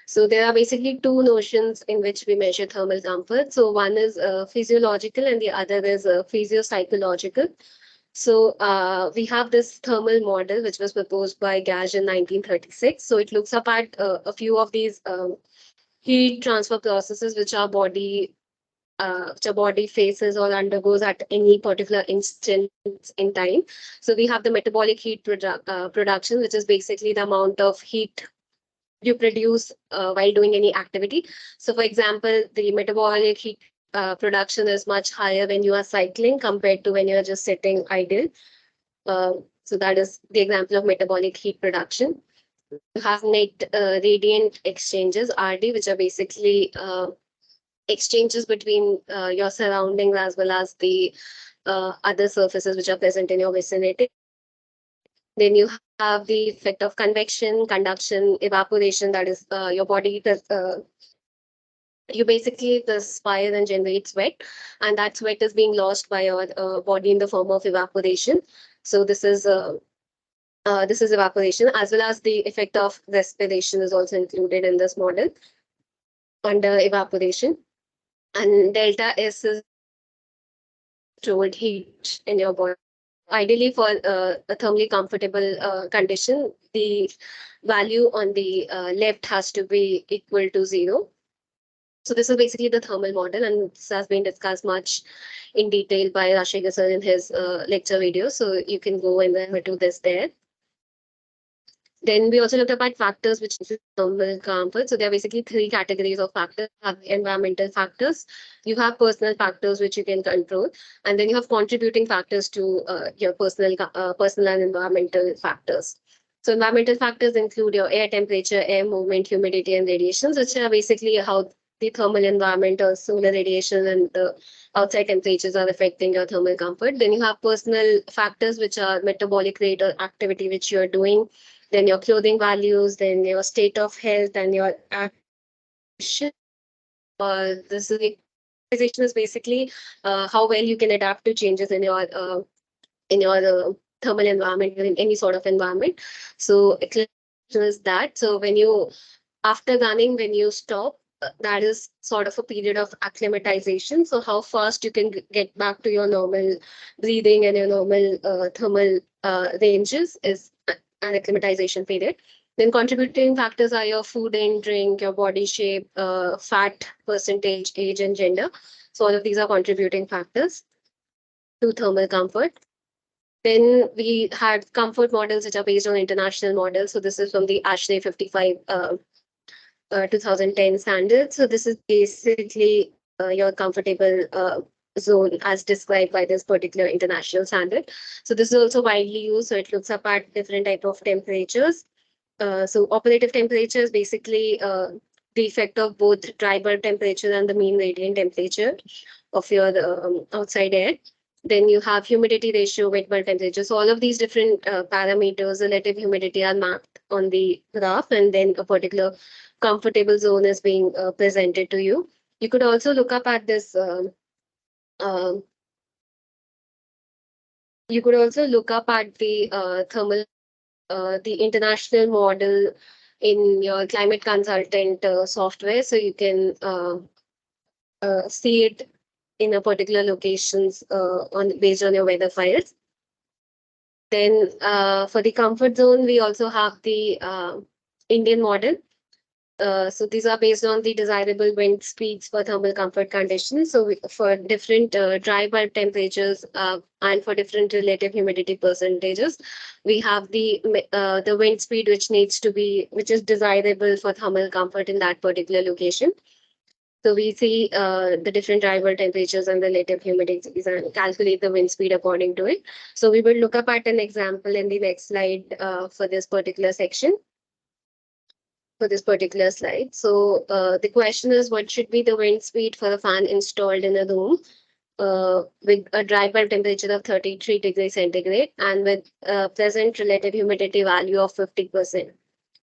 So there are basically two notions in which we measure thermal comfort. So one is physiological and the other is physio-psychological. So we have this thermal model which was proposed by Gage in 1936. So it looks up at a few of these heat transfer processes which our body faces or undergoes at any particular instant in time. So we have the metabolic heat production, which is basically the amount of heat you produce while doing any activity. So for example, the metabolic heat production is much higher when you are cycling compared to when you are just sitting idle. So that is the example of metabolic heat production. You have net radiant exchanges, RD, which are basically exchanges between your surroundings as well as the other surfaces which are present in your vicinity. Then you have the effect of convection, conduction, evaporation. That is, your body does, you basically perspire and generate sweat, and that sweat is being lost by your body in the form of evaporation. So this is evaporation, as well as the effect of respiration is also included in this model under evaporation. And delta S is stored heat in your body. Ideally, for a thermally comfortable condition, the value on the left has to be equal to 0. So this is basically the thermal model, and this has been discussed much in detail by Rashika sir in his lecture video. So you can go and refer to this there. Then we also looked at factors which is thermal comfort. So there are basically 3 categories of factors. You have environmental factors, you have personal factors which you can control, and then you have contributing factors to your personal and environmental factors. So environmental factors include your air temperature, air movement, humidity, and radiations, which are basically how the thermal environment or solar radiation and the outside temperatures are affecting your thermal comfort. Then you have personal factors, which are metabolic rate or activity which you're doing, then your clothing values, then your state of health, and your action. This is basically how well you can adapt to changes in your thermal environment or in any sort of environment. So it is that. So when you after running, when you stop, that is sort of a period of acclimatization. So how fast you can get back to your normal breathing and your normal thermal ranges is an acclimatization period. Then contributing factors are your food and drink, your body shape, fat percentage, age, and gender. So all of these are contributing factors to thermal comfort. Then we had comfort models which are based on international models. So this is from the ASHRAE 55 2010 standard. So this is basically your comfortable zone as described by this particular international standard. So this is also widely used. So it looks up at different type of temperatures. So operative temperature is basically the effect of both dry bulb temperature and the mean radiant temperature of your outside air. Then you have humidity ratio, wet bulb temperature. So all of these different parameters, relative humidity, are mapped on the graph, and then a particular comfortable zone is being presented to you. You could also look up at this. Uh, you could also look up at the thermal, the international model in your climate consultant software, so you can see it in a particular locations on based on your weather files. Then for the comfort zone, we also have the Indian model. So these are based on the desirable wind speeds for thermal comfort conditions. So for different dry bulb temperatures and for different relative humidity percentages, we have the wind speed which is desirable for thermal comfort in that particular location. So we see the different driver temperatures and relative humidities and calculate the wind speed according to it. So we will look up at an example in the next slide for this particular section, for this particular slide. So the question is, what should be the wind speed for a fan installed in a room with a dry bulb temperature of 33 degrees centigrade and with a present relative humidity value of 50%.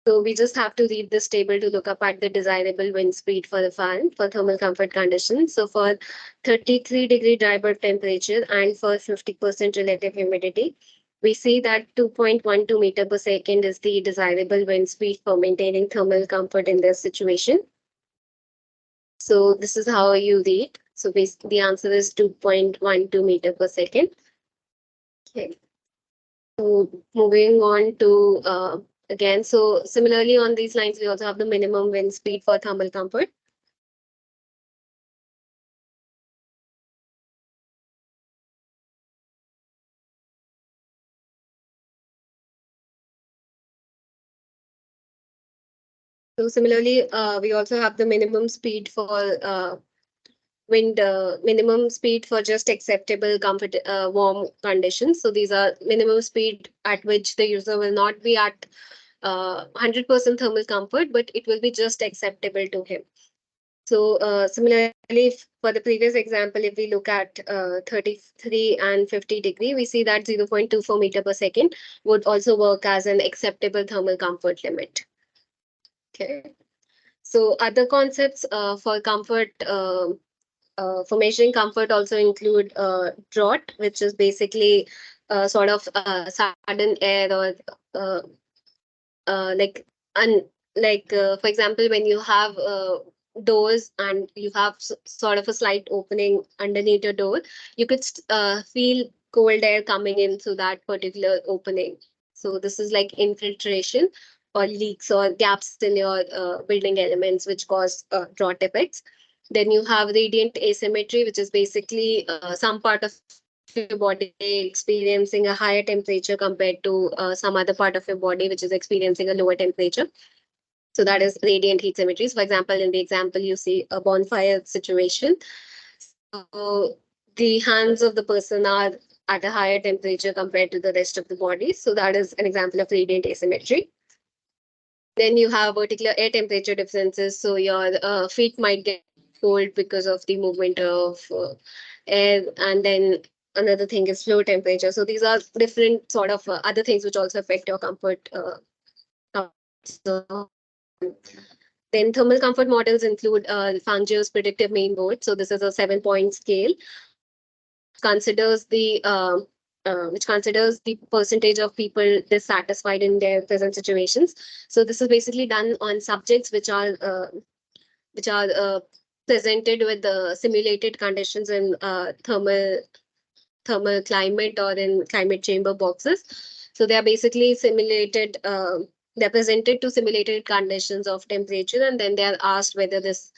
So we just have to read this table to look up at the desirable wind speed for the fan for thermal comfort conditions. So for 33-degree dry bulb temperature and for 50% relative humidity, we see that 2.12 meter per second is the desirable wind speed for maintaining thermal comfort in this situation. So this is how you read. So basically the answer is 2.12 meter per second. Okay. So moving on to again, so similarly on these lines, we also have the minimum wind speed for thermal comfort. So similarly, we also have the minimum speed for minimum speed for just acceptable comfort warm conditions. So these are minimum speed at which the user will not be at 100% thermal comfort, but it will be just acceptable to him. So similarly, for the previous example, if we look at 33 and 50 degree, we see that 0.24 meter per second would also work as an acceptable thermal comfort limit. Okay. So other concepts for comfort, for measuring comfort also include draught, which is basically sort of sudden air or uh, like for example, when you have doors and you have sort of a slight opening underneath your door, you could feel cold air coming in through that particular opening. So this is like infiltration or leaks or gaps in your building elements which cause draught effects. Then you have radiant asymmetry, which is basically some part of your body experiencing a higher temperature compared to some other part of your body which is experiencing a lower temperature. So that is radiant heat symmetries. For example, in the example, you see a bonfire situation. So the hands of the person are at a higher temperature compared to the rest of the body. So that is an example of radiant asymmetry. Then you have particular air temperature differences. So your feet might get cold because of the movement of air. And then another thing is floor temperature. So these are different sort of other things which also affect your comfort. So then thermal comfort models include Fangio's predictive mean mode. So this is a 7-point scale considers the which considers the percentage of people dissatisfied in their present situations. So this is basically done on subjects which are presented with the simulated conditions in thermal climate or in climate chamber boxes. So they are basically simulated. They're presented to simulated conditions of temperature, and then they are asked whether this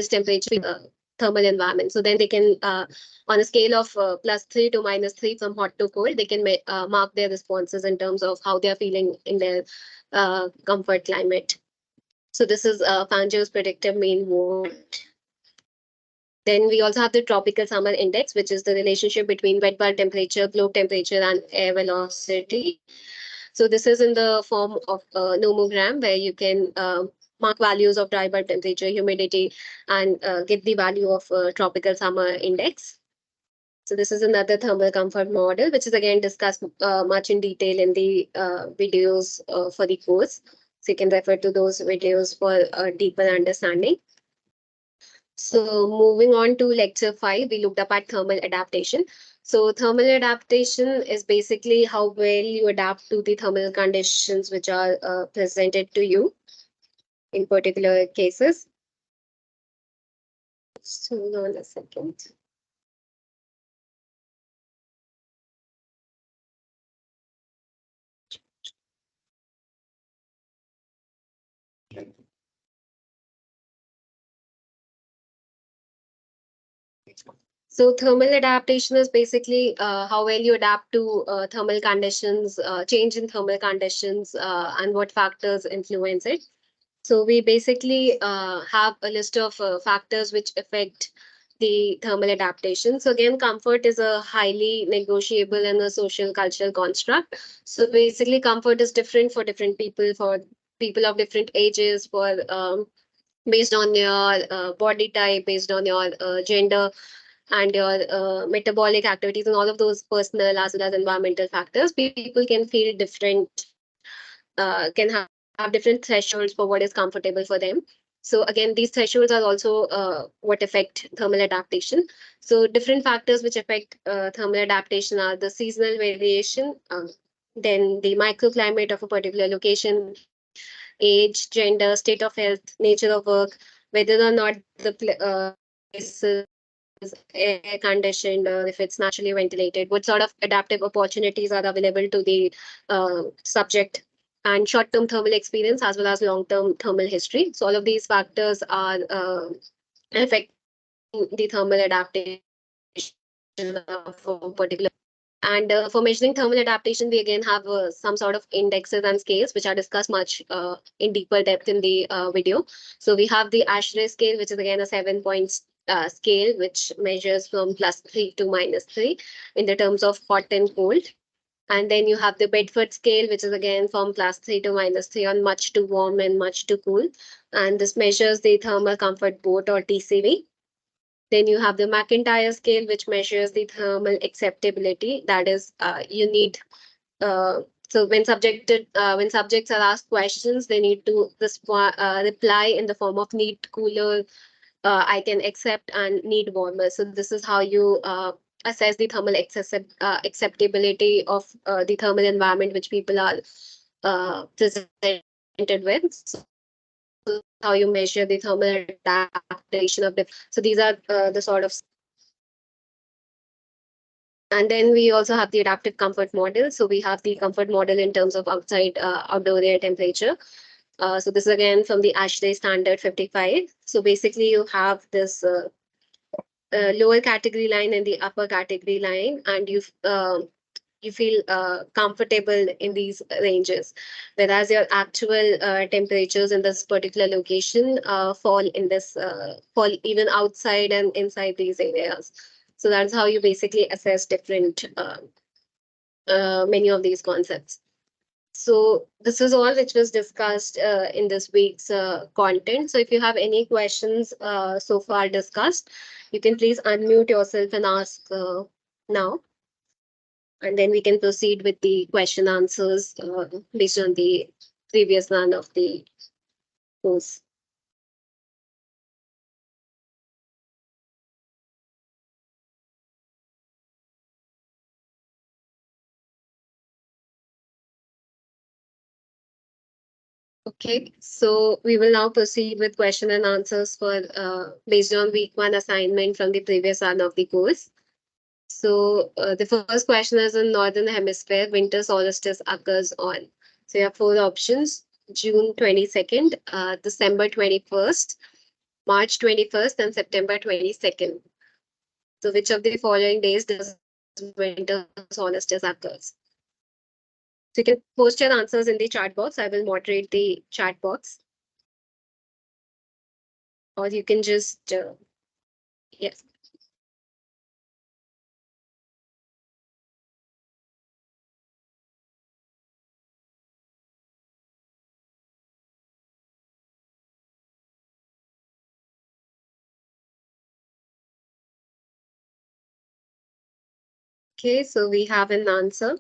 temperature thermal environment. So then they can, on a scale of +3 to -3 from hot to cold, they can mark their responses in terms of how they are feeling in their comfort climate. So this is Fangio's predictive mean mode. Then we also have the tropical summer index, which is the relationship between wet bulb temperature, globe temperature, and air velocity. So this is in the form of a nomogram where you can mark values of dry bulb temperature, humidity, and get the value of tropical summer index. So this is another thermal comfort model, which is again discussed much in detail in the videos for the course. So you can refer to those videos for a deeper understanding. So moving on to lecture 5, we looked up at thermal adaptation. So thermal adaptation is basically how well you adapt to the thermal conditions which are presented to you in particular cases. So hold on a second. So thermal adaptation is basically how well you adapt to thermal conditions, change in thermal conditions, and what factors influence it. So we basically have a list of factors which affect the thermal adaptation. So again, comfort is a highly negotiable and a social cultural construct. So basically, comfort is different for different people, for people of different ages, for based on your body type, based on your gender and your metabolic activities and all of those personal as well as environmental factors. People can feel different, can have different thresholds for what is comfortable for them. So again, these thresholds are also what affect thermal adaptation. So different factors which affect thermal adaptation are the seasonal variation, then the microclimate of a particular location, age, gender, state of health, nature of work, whether or not the place is air conditioned or if it's naturally ventilated, what sort of adaptive opportunities are available to the subject, and short-term thermal experience as well as long-term thermal history. So all of these factors are affecting the thermal adaptation of a particular. And for measuring thermal adaptation, we again have some sort of indexes and scales, which are discussed much in deeper depth in the video. So we have the ASHRAE scale, which is again a 7 point scale, which measures from +3 to -3 in the terms of hot and cold. And then you have the Bedford scale, which is again from +3 to -3 on much too warm and much too cool. And this measures the thermal comfort boat or TCV. Then you have the McIntyre scale, which measures the thermal acceptability. That is, you need so when subjects are asked questions, they need to reply in the form of need cooler, I can accept, and need warmer. So this is how you assess the thermal acceptability of the thermal environment which people are presented with. So how you measure the thermal adaptation of the. So these are the sort of. And then we also have the adaptive comfort model. So we have the comfort model in terms of outdoor air temperature. So this is again from the ASHRAE standard 55. So basically you have this lower category line and the upper category line, and you feel comfortable in these ranges, whereas your actual temperatures in this particular location fall even outside and inside these areas. So that's how you basically assess different many of these concepts. So this is all which was discussed in this week's content. So if you have any questions so far discussed, you can please unmute yourself and ask now. And then we can proceed with the question answers based on the previous run of the course. Okay, so we will now proceed with question and answers for based on week 1 assignment from the previous run of the course. So the first question is, in Northern Hemisphere, winter solstice occurs on. So you have 4 options: June 22nd, December 21st, March 21st, and September 22nd. So which of the following days does winter solstice occurs? So you can post your answers in the chat box. I will moderate the chat box. Or you can just, yes. Okay, so we have an answer.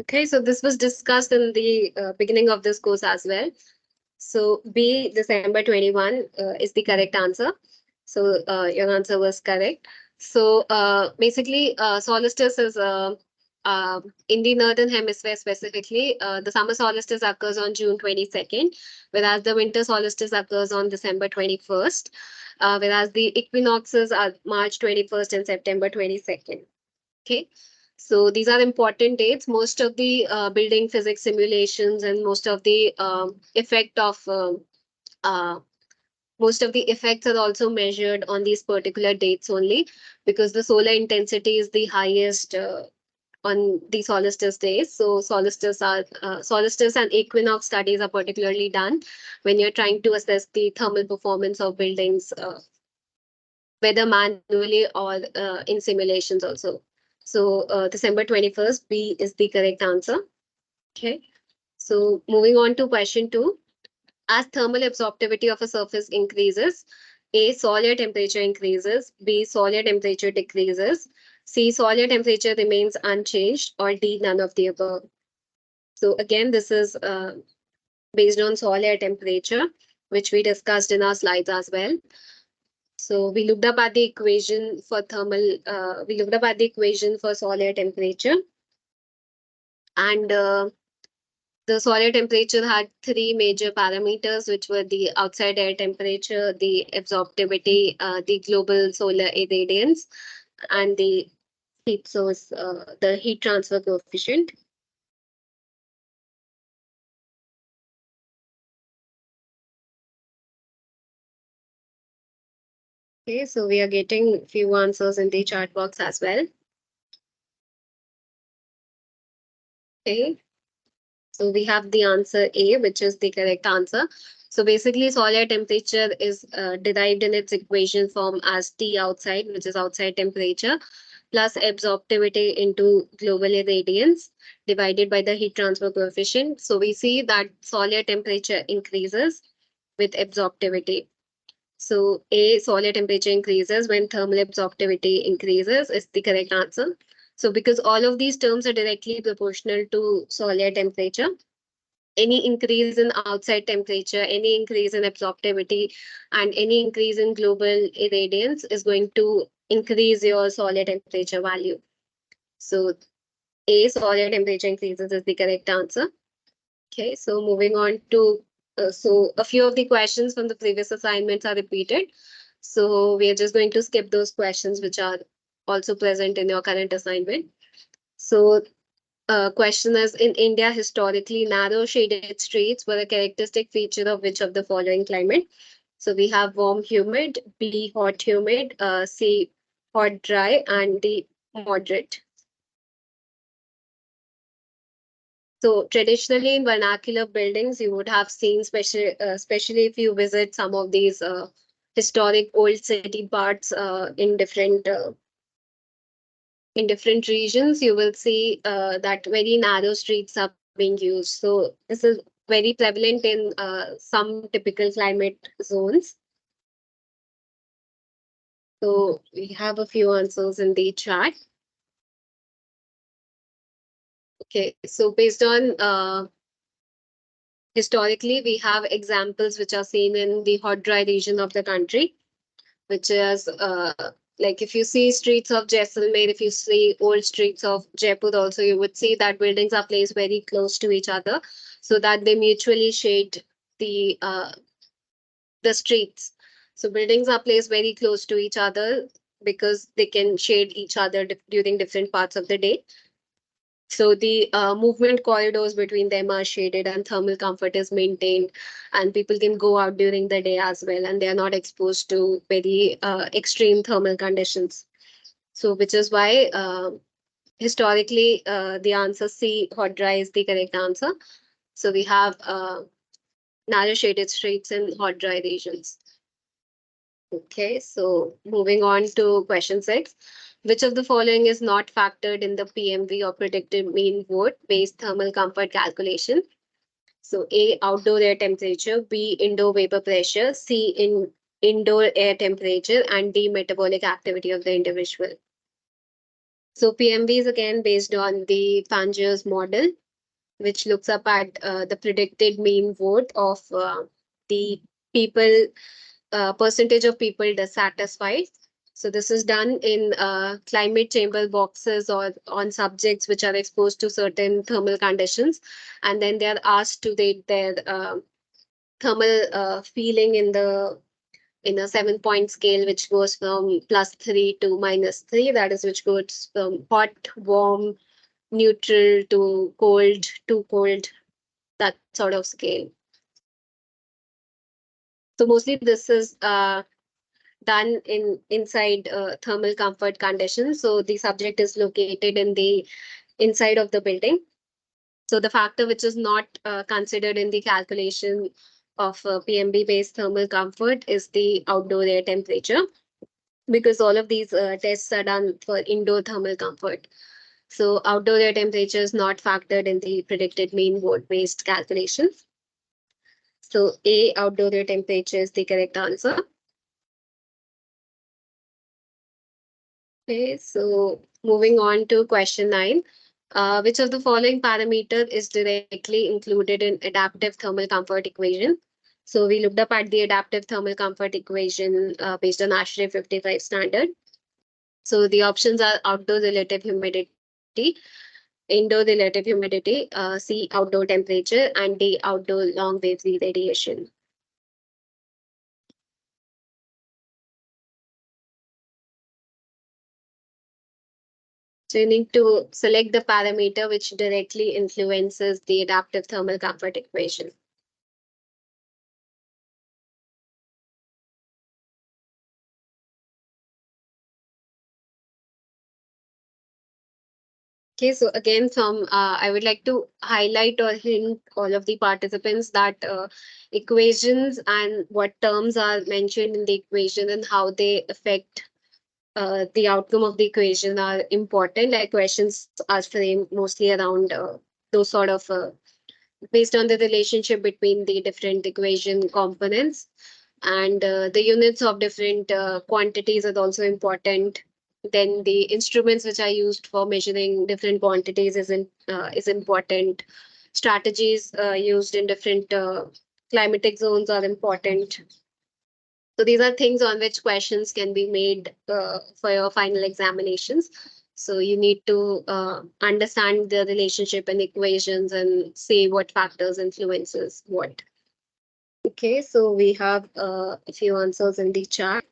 Okay, so this was discussed in the beginning of this course as well. So B, December 21, is the correct answer. So your answer was correct. So basically, solstice is in the northern hemisphere specifically. The summer solstice occurs on June 22nd, whereas the winter solstice occurs on December 21st, whereas the equinoxes are March 21st and September 22nd. Okay. So these are important dates. Most of the building physics simulations and uh, most of the effects are also measured on these particular dates only, because the solar intensity is the highest on the solstice days. So solstice and equinox studies are particularly done when you're trying to assess the thermal performance of buildings, whether manually or in simulations also. So December 21st, B is the correct answer. Okay. So moving on to question 2. As thermal absorptivity of a surface increases, A, solar temperature increases, B, solar temperature decreases, C, solar temperature remains unchanged, or D, none of the above. So again, this is based on solar temperature, which we discussed in our slides as well. So we looked up at the equation for solar temperature, and the solar temperature had three major parameters, which were the outside air temperature, the absorptivity, the global solar irradiance, and the heat source, the heat transfer coefficient. Okay, so we are getting few answers in the chat box as well. Okay, so we have the answer A, which is the correct answer. So basically, solar temperature is derived in its equation form as T outside, which is outside temperature, plus absorptivity into global irradiance divided by the heat transfer coefficient. So we see that solar temperature increases with absorptivity. So A, solar temperature increases when thermal absorptivity increases is the correct answer. So because all of these terms are directly proportional to solar temperature, any increase in outside temperature, any increase in absorptivity, and any increase in global irradiance is going to increase your solar temperature value. So A, solar temperature increases is the correct answer. Okay, so moving on to, so a few of the questions from the previous assignments are repeated. So we are just going to skip those questions which are also present in your current assignment. So question is, in India, historically, narrow shaded streets were a characteristic feature of which of the following climate? So we have warm, humid, B, hot, humid, C, hot, dry, and D, moderate. So traditionally in vernacular buildings, you would have seen, especially if you visit some of these historic old city parts in different regions, you will see that very narrow streets are being used. So this is very prevalent in some typical climate zones. So we have a few answers in the chat. Okay, so based on historically, we have examples which are seen in the hot dry region of the country, which is like if you see streets of Jaisalmer, if you see old streets of Jaipur also, you would see that buildings are placed very close to each other so that they mutually shade the streets. So buildings are placed very close to each other because they can shade each other during different parts of the day. So the movement corridors between them are shaded and thermal comfort is maintained, and people can go out during the day as well, and they are not exposed to very extreme thermal conditions. So which is why historically the answer C, hot dry, is the correct answer. So we have narrow shaded streets in hot dry regions. Okay, so moving on to question 6. Which of the following is not factored in the PMV or predicted mean vote based thermal comfort calculation? So A, outdoor air temperature, B, indoor vapor pressure, C, in indoor air temperature, and the metabolic activity of the individual. So PMV is again based on the Fangier's model, which looks up at the predicted mean vote of the people, percentage of people dissatisfied. So this is done in climate chamber boxes or on subjects which are exposed to certain thermal conditions, and then they are asked to rate their thermal feeling in a 7 point scale, which goes from +3 to -3. That is, which goes from hot, warm, neutral to cold, that sort of scale. So mostly this is done inside thermal comfort conditions. So the subject is located in the inside of the building. So the factor which is not considered in the calculation of PMB based thermal comfort is the outdoor air temperature, because all of these tests are done for indoor thermal comfort. So outdoor air temperature is not factored in the predicted mean vote based calculation. So A, outdoor air temperature, is the correct answer. Okay, so moving on to question 9. Which of the following parameter is directly included in adaptive thermal comfort equation? So we looked up at the adaptive thermal comfort equation based on ASHRAE 55 standard. So the options are outdoor relative humidity, indoor relative humidity, C, outdoor temperature, and D, outdoor long wave radiation. So you need to select the parameter which directly influences the adaptive thermal comfort equation. Okay, so again, I would like to highlight or hint all of the participants that equations and what terms are mentioned in the equation and how they affect the outcome of the equation are important. Like, questions are framed mostly around those sort of based on the relationship between the different equation components, and the units of different quantities are also important. Then the instruments which are used for measuring different quantities is important. Strategies used in different climatic zones are important. So these are things on which questions can be made for your final examinations. So you need to understand the relationship and equations and say what factors influences what. Okay, so we have a few answers in the chat.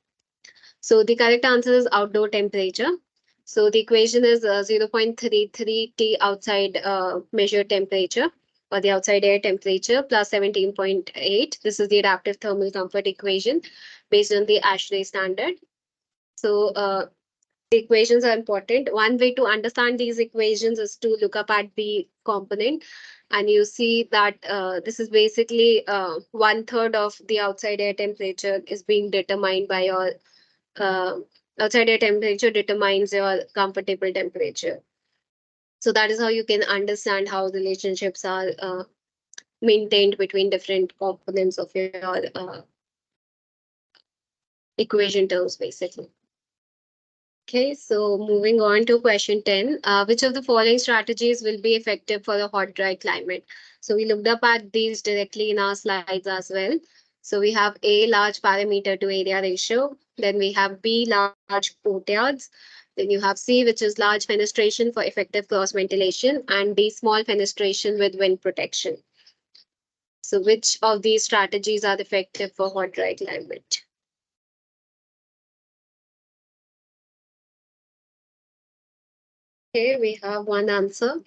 So the correct answer is outdoor temperature. So the equation is 0.33 T outside measured temperature, or the outside air temperature, plus 17.8. This is the adaptive thermal comfort equation based on the ASHRAE standard. So the equations are important. One way to understand these equations is to look up at the component, and you see that this is basically 1/3 of the outside air temperature is being determined by your uh, outside air temperature determines your comfortable temperature. So that is how you can understand how relationships are maintained between different components of your equation terms, basically. Okay, so moving on to question 10. Which of the following strategies will be effective for a hot, dry climate? So we looked up at these directly in our slides as well. So we have A, large parameter to area ratio. Then we have B, large courtyards. Then you have C, which is large fenestration for effective cross ventilation, and D, small fenestration with wind protection. So which of these strategies are effective for hot, dry climate? Okay, we have one answer.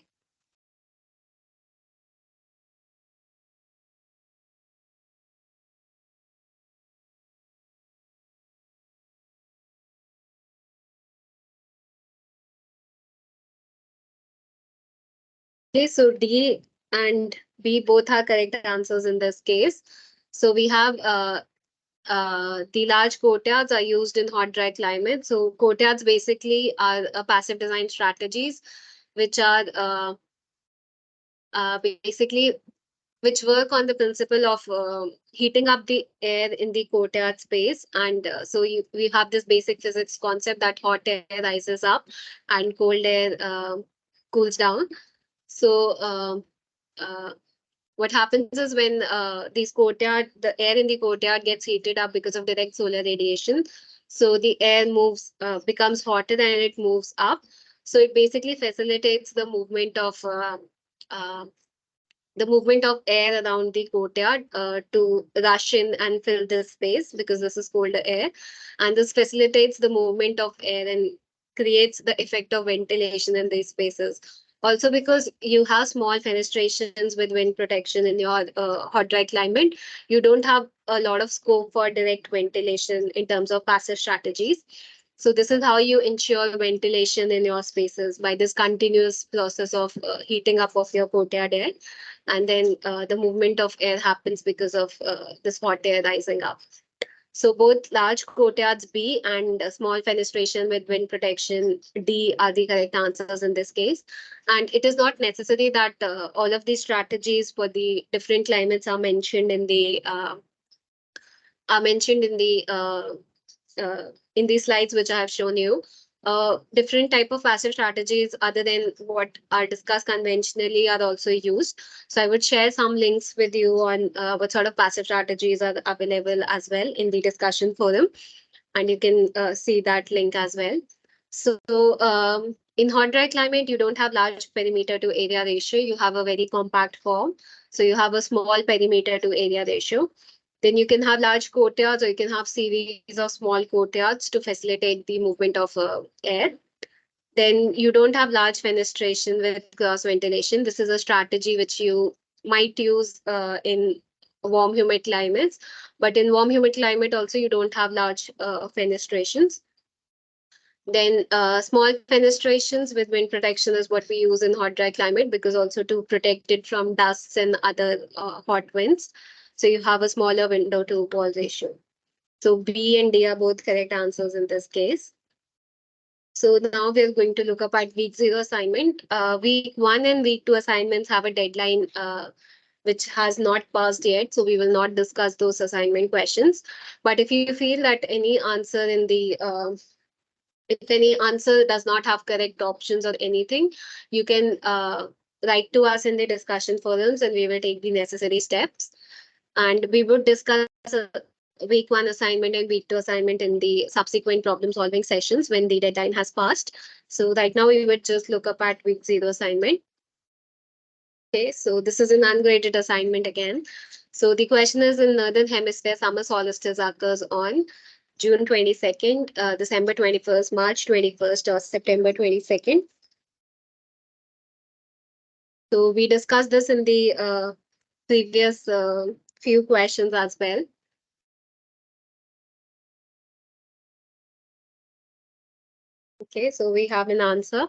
Okay, so D and B both are correct answers in this case. So we have the large courtyards are used in hot, dry climate. So courtyards basically are passive design strategies, which are basically which work on the principle of heating up the air in the courtyard space. And we have this basic physics concept that hot air rises up and cold air cools down. So uh, what happens is when the air in the courtyard gets heated up because of direct solar radiation. So the air becomes hotter and it moves up. So it basically facilitates uh, the movement of air around the courtyard to rush in and fill this space because this is colder air. And this facilitates the movement of air and creates the effect of ventilation in these spaces. Also, because you have small fenestrations with wind protection in your hot dry climate, you don't have a lot of scope for direct ventilation in terms of passive strategies. So this is how you ensure ventilation in your spaces by this continuous process of heating up of your courtyard air, and then the movement of air happens because of this hot air rising up. So both large courtyards B and a small fenestration with wind protection D are the correct answers in this case. And it is not necessary that all of these strategies for the different climates are mentioned in these slides which I have shown you. Different type of passive strategies other than what are discussed conventionally are also used. So I would share some links with you on what sort of passive strategies are available as well in the discussion forum, and you can see that link as well. So in hot dry climate, you don't have large perimeter to area ratio. You have a very compact form. So you have a small perimeter to area ratio. Then you can have large courtyards or you can have series of small courtyards to facilitate the movement of air. Then you don't have large fenestration with cross ventilation. This is a strategy which you might use in warm humid climates, but in warm humid climate also you don't have large fenestrations. Then small fenestrations with wind protection is what we use in hot dry climate, because also to protect it from dusts and other hot winds. So you have a smaller window to wall ratio. So B and D are both correct answers in this case. So now we're going to look up at week 0 assignment. Week 1 and week 2 assignments have a deadline which has not passed yet. So we will not discuss those assignment questions. But if you feel that if any answer does not have correct options or anything, you can write to us in the discussion forums and we will take the necessary steps. And we would discuss week 1 assignment and week 2 assignment in the subsequent problem solving sessions when the deadline has passed. So right now we would just look up at week 0 assignment. Okay, so this is an ungraded assignment again. So the question is, in Northern Hemisphere, summer solstice occurs on June 22nd, December 21st, March 21st, or September 22nd. So we discussed this in the previous few questions as well. Okay, so we have an answer.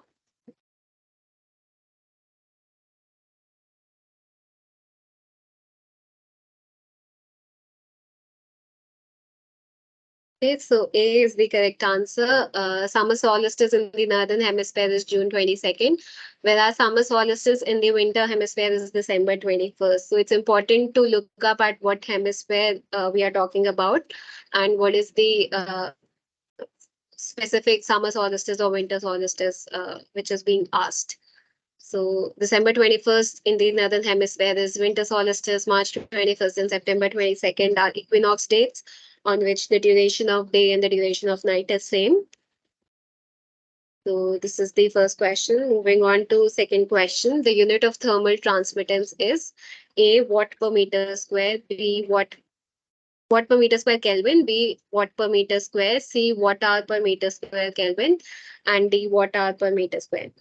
Okay, so A is the correct answer. Summer solstice in the northern hemisphere is June 22nd, whereas summer solstice in the winter hemisphere is December 21st. So it's important to look up at what hemisphere we are talking about and what is the specific summer solstice or winter solstice which is being asked. So December 21st in the northern hemisphere is winter solstice, March 21st and September 22nd are equinox dates on which the duration of day and the duration of night is same. So this is the first question. Moving on to second question. The unit of thermal transmittance is A, watt per meter square, B, watt per meter square Kelvin, B, watt per meter square, C, watt hour per meter square Kelvin, and D, watt hour per meter square.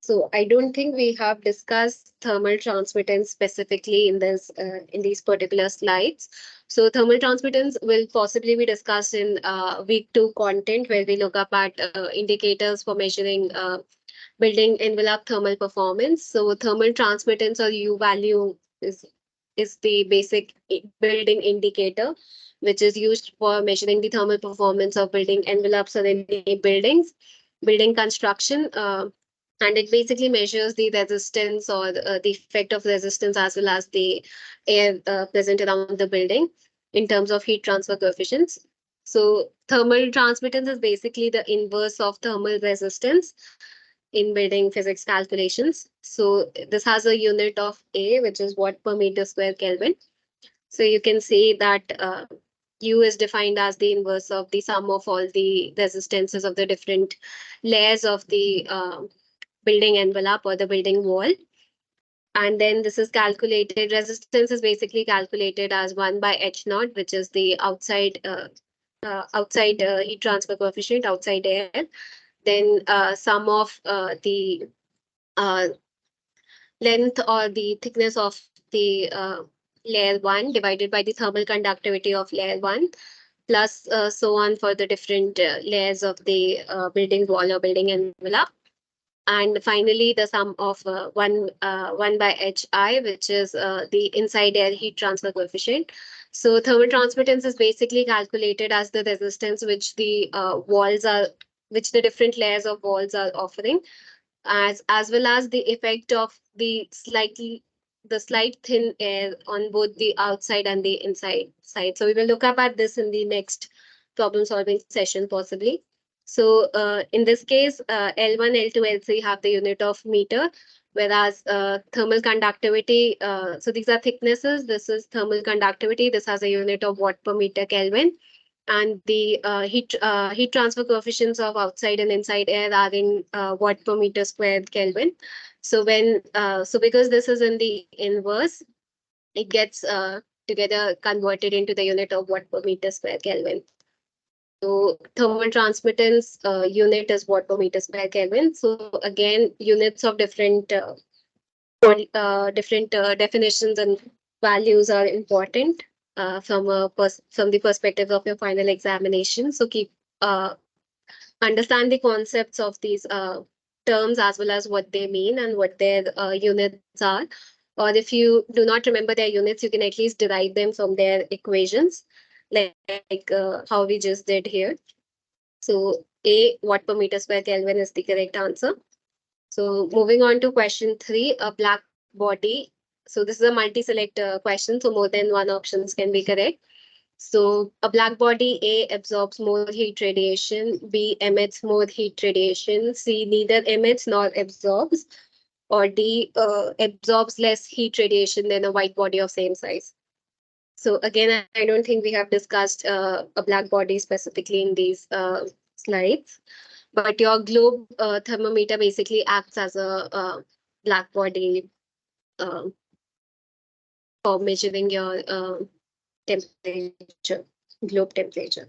So I don't think we have discussed thermal transmittance specifically in these particular slides. So thermal transmittance will possibly be discussed in week 2 content, where we look up at indicators for measuring building envelope thermal performance. So thermal transmittance, or U value, is the basic building indicator, which is used for measuring the thermal performance of building envelopes or any buildings, building construction. And it basically measures the resistance or the effect of resistance as well as the air present around the building in terms of heat transfer coefficients. So thermal transmittance is basically the inverse of thermal resistance in building physics calculations. So this has a unit of A, which is watt per meter square Kelvin. So you can say that U is defined as the inverse of the sum of all the resistances of the different layers of the building envelope or the building wall. And then this is calculated, resistance is basically calculated as 1 by H naught, which is the outside heat transfer coefficient, outside air. Then sum of the uh, length or the thickness of the layer 1 divided by the thermal conductivity of layer 1 plus so on for the different layers of the building wall or building envelope. And finally, the sum of 1 by Hi, which is the inside air heat transfer coefficient. So thermal transmittance is basically calculated as the resistance which the which the different layers of walls are offering, as well as the effect of the slight thin air on both the outside and the inside side. So we will look up at this in the next problem solving session possibly. So in this case, L1, L2, L3 have the unit of meter, whereas thermal conductivity, so these are thicknesses. This is thermal conductivity. This has a unit of watt per meter Kelvin. And the heat transfer coefficients of outside and inside air are in watt per meter squared Kelvin. So so because this is in the inverse, it gets together converted into the unit of watt per meter square Kelvin. So thermal transmittance unit is watt per meter square Kelvin. So again, units of different definitions and values are important from the perspective of your final examination. So keep understand the concepts of these terms as well as what they mean and what their units are. Or if you do not remember their units, you can at least derive them from their equations, like how we just did here. So A, watt per meter square Kelvin is the correct answer. So moving on to question 3, a black body. So this is a multi-select question, so more than one options can be correct. So a black body, A, absorbs more heat radiation, B, emits more heat radiation, C, neither emits nor absorbs, or D, absorbs less heat radiation than a white body of same size. So again, I don't think we have discussed a black body specifically in these slides, but your globe thermometer basically acts as a black body uh, for measuring your temperature, globe temperature.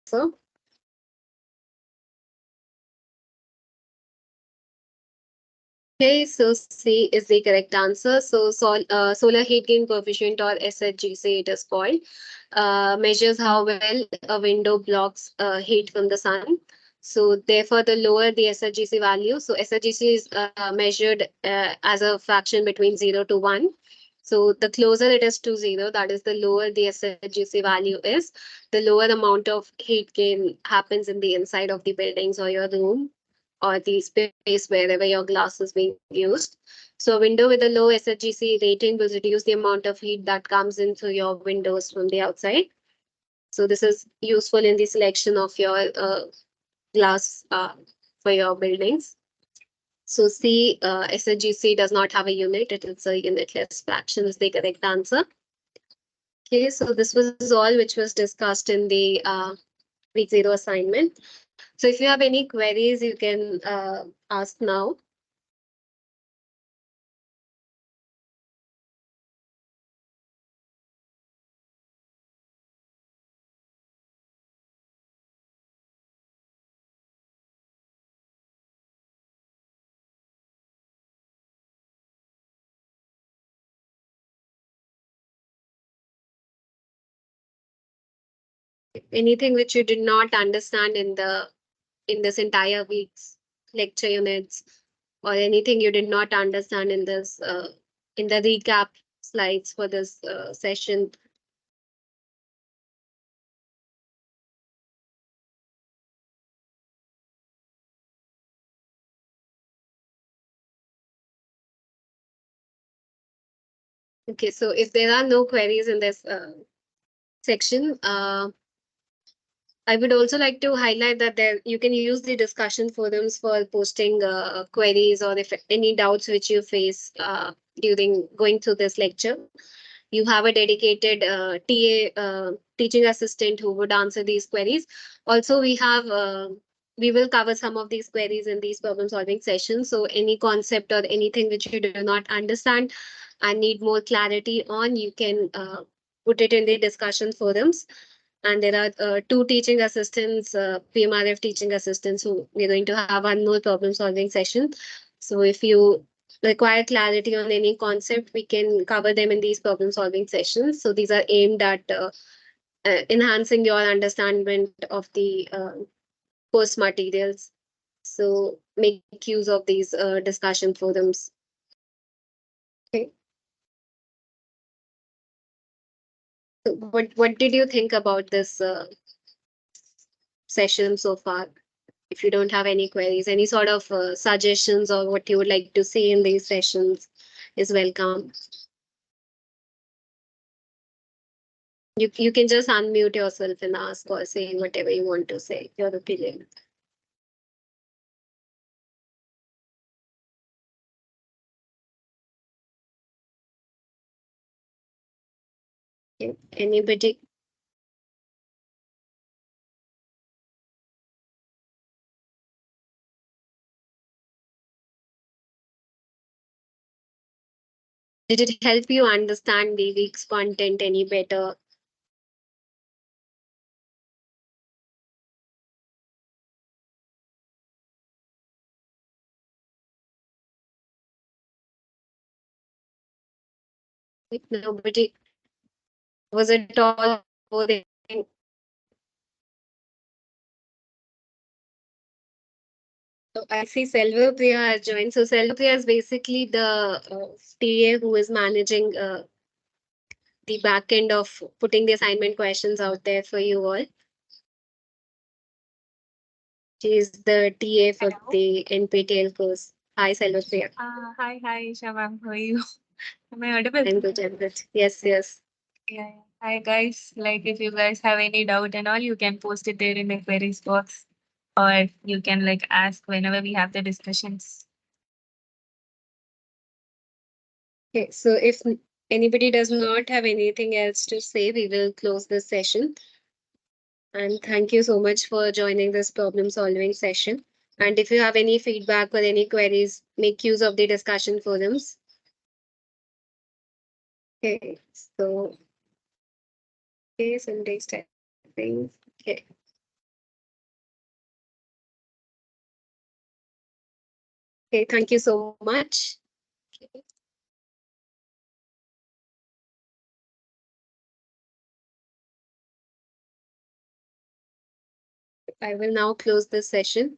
So okay, so C is the correct answer. So solar heat gain coefficient, or SHGC it is called, measures how well a window blocks heat from the sun. So therefore, the lower the SHGC value, so SHGC is measured as a fraction between 0 to 1. So the closer it is to 0, that is the lower the SHGC value is, the lower amount of heat gain happens in the inside of the buildings or your room or the space wherever your glass is being used. So a window with a low SHGC rating will reduce the amount of heat that comes into your windows from the outside. So this is useful in the selection of your glass for your buildings. So C, SHGC does not have a unit. It is a unitless fraction is the correct answer. Okay, so this was all which was discussed in the week 0 assignment. So if you have any queries, you can ask now. Anything which you did not understand in this entire week's lecture units, or anything you did not understand in this in the recap slides for this session. Okay, so if there are no queries in this section, I would also like to highlight that there you can use the discussion forums for posting queries, or if any doubts which you face during going through this lecture. You have a dedicated TA teaching assistant who would answer these queries. Also, we will cover some of these queries in these problem solving sessions. So any concept or anything which you do not understand and need more clarity on, you can put it in the discussion forums. And there are two teaching assistants, PMRF teaching assistants, who we're going to have one more problem solving session. So if you require clarity on any concept, we can cover them in these problem solving sessions. So these are aimed at enhancing your understanding of the course materials. So make use of these discussion forums. Okay. So what did you think about this session so far? If you don't have any queries, any sort of suggestions or what you would like to see in these sessions is welcome. You can just unmute yourself and ask or say whatever you want to say, your opinion. Okay. Anybody? Did it help you understand the week's content any better? Nobody, was it all boring? So I see Selva Priya has joined. So Selva Priya is basically the TA who is managing the back end of putting the assignment questions out there for you all. She is the TA for Hello. the NPTEL course. Hi, Selva Priya. Hi, Isha ma'am. How are you? Am I audible? I'm good, I'm good. Yes, yes. Yeah. Hi, guys. Like, if you guys have any doubt and all, you can post it there in the queries box, or you can like ask whenever we have the discussions. Okay, so if anybody does not have anything else to say, we will close this session. And thank you so much for joining this problem solving session. And if you have any feedback or any queries, make use of the discussion forums. Okay, so Sunday's typing. Okay. Okay, thank you so much. I will now close this session.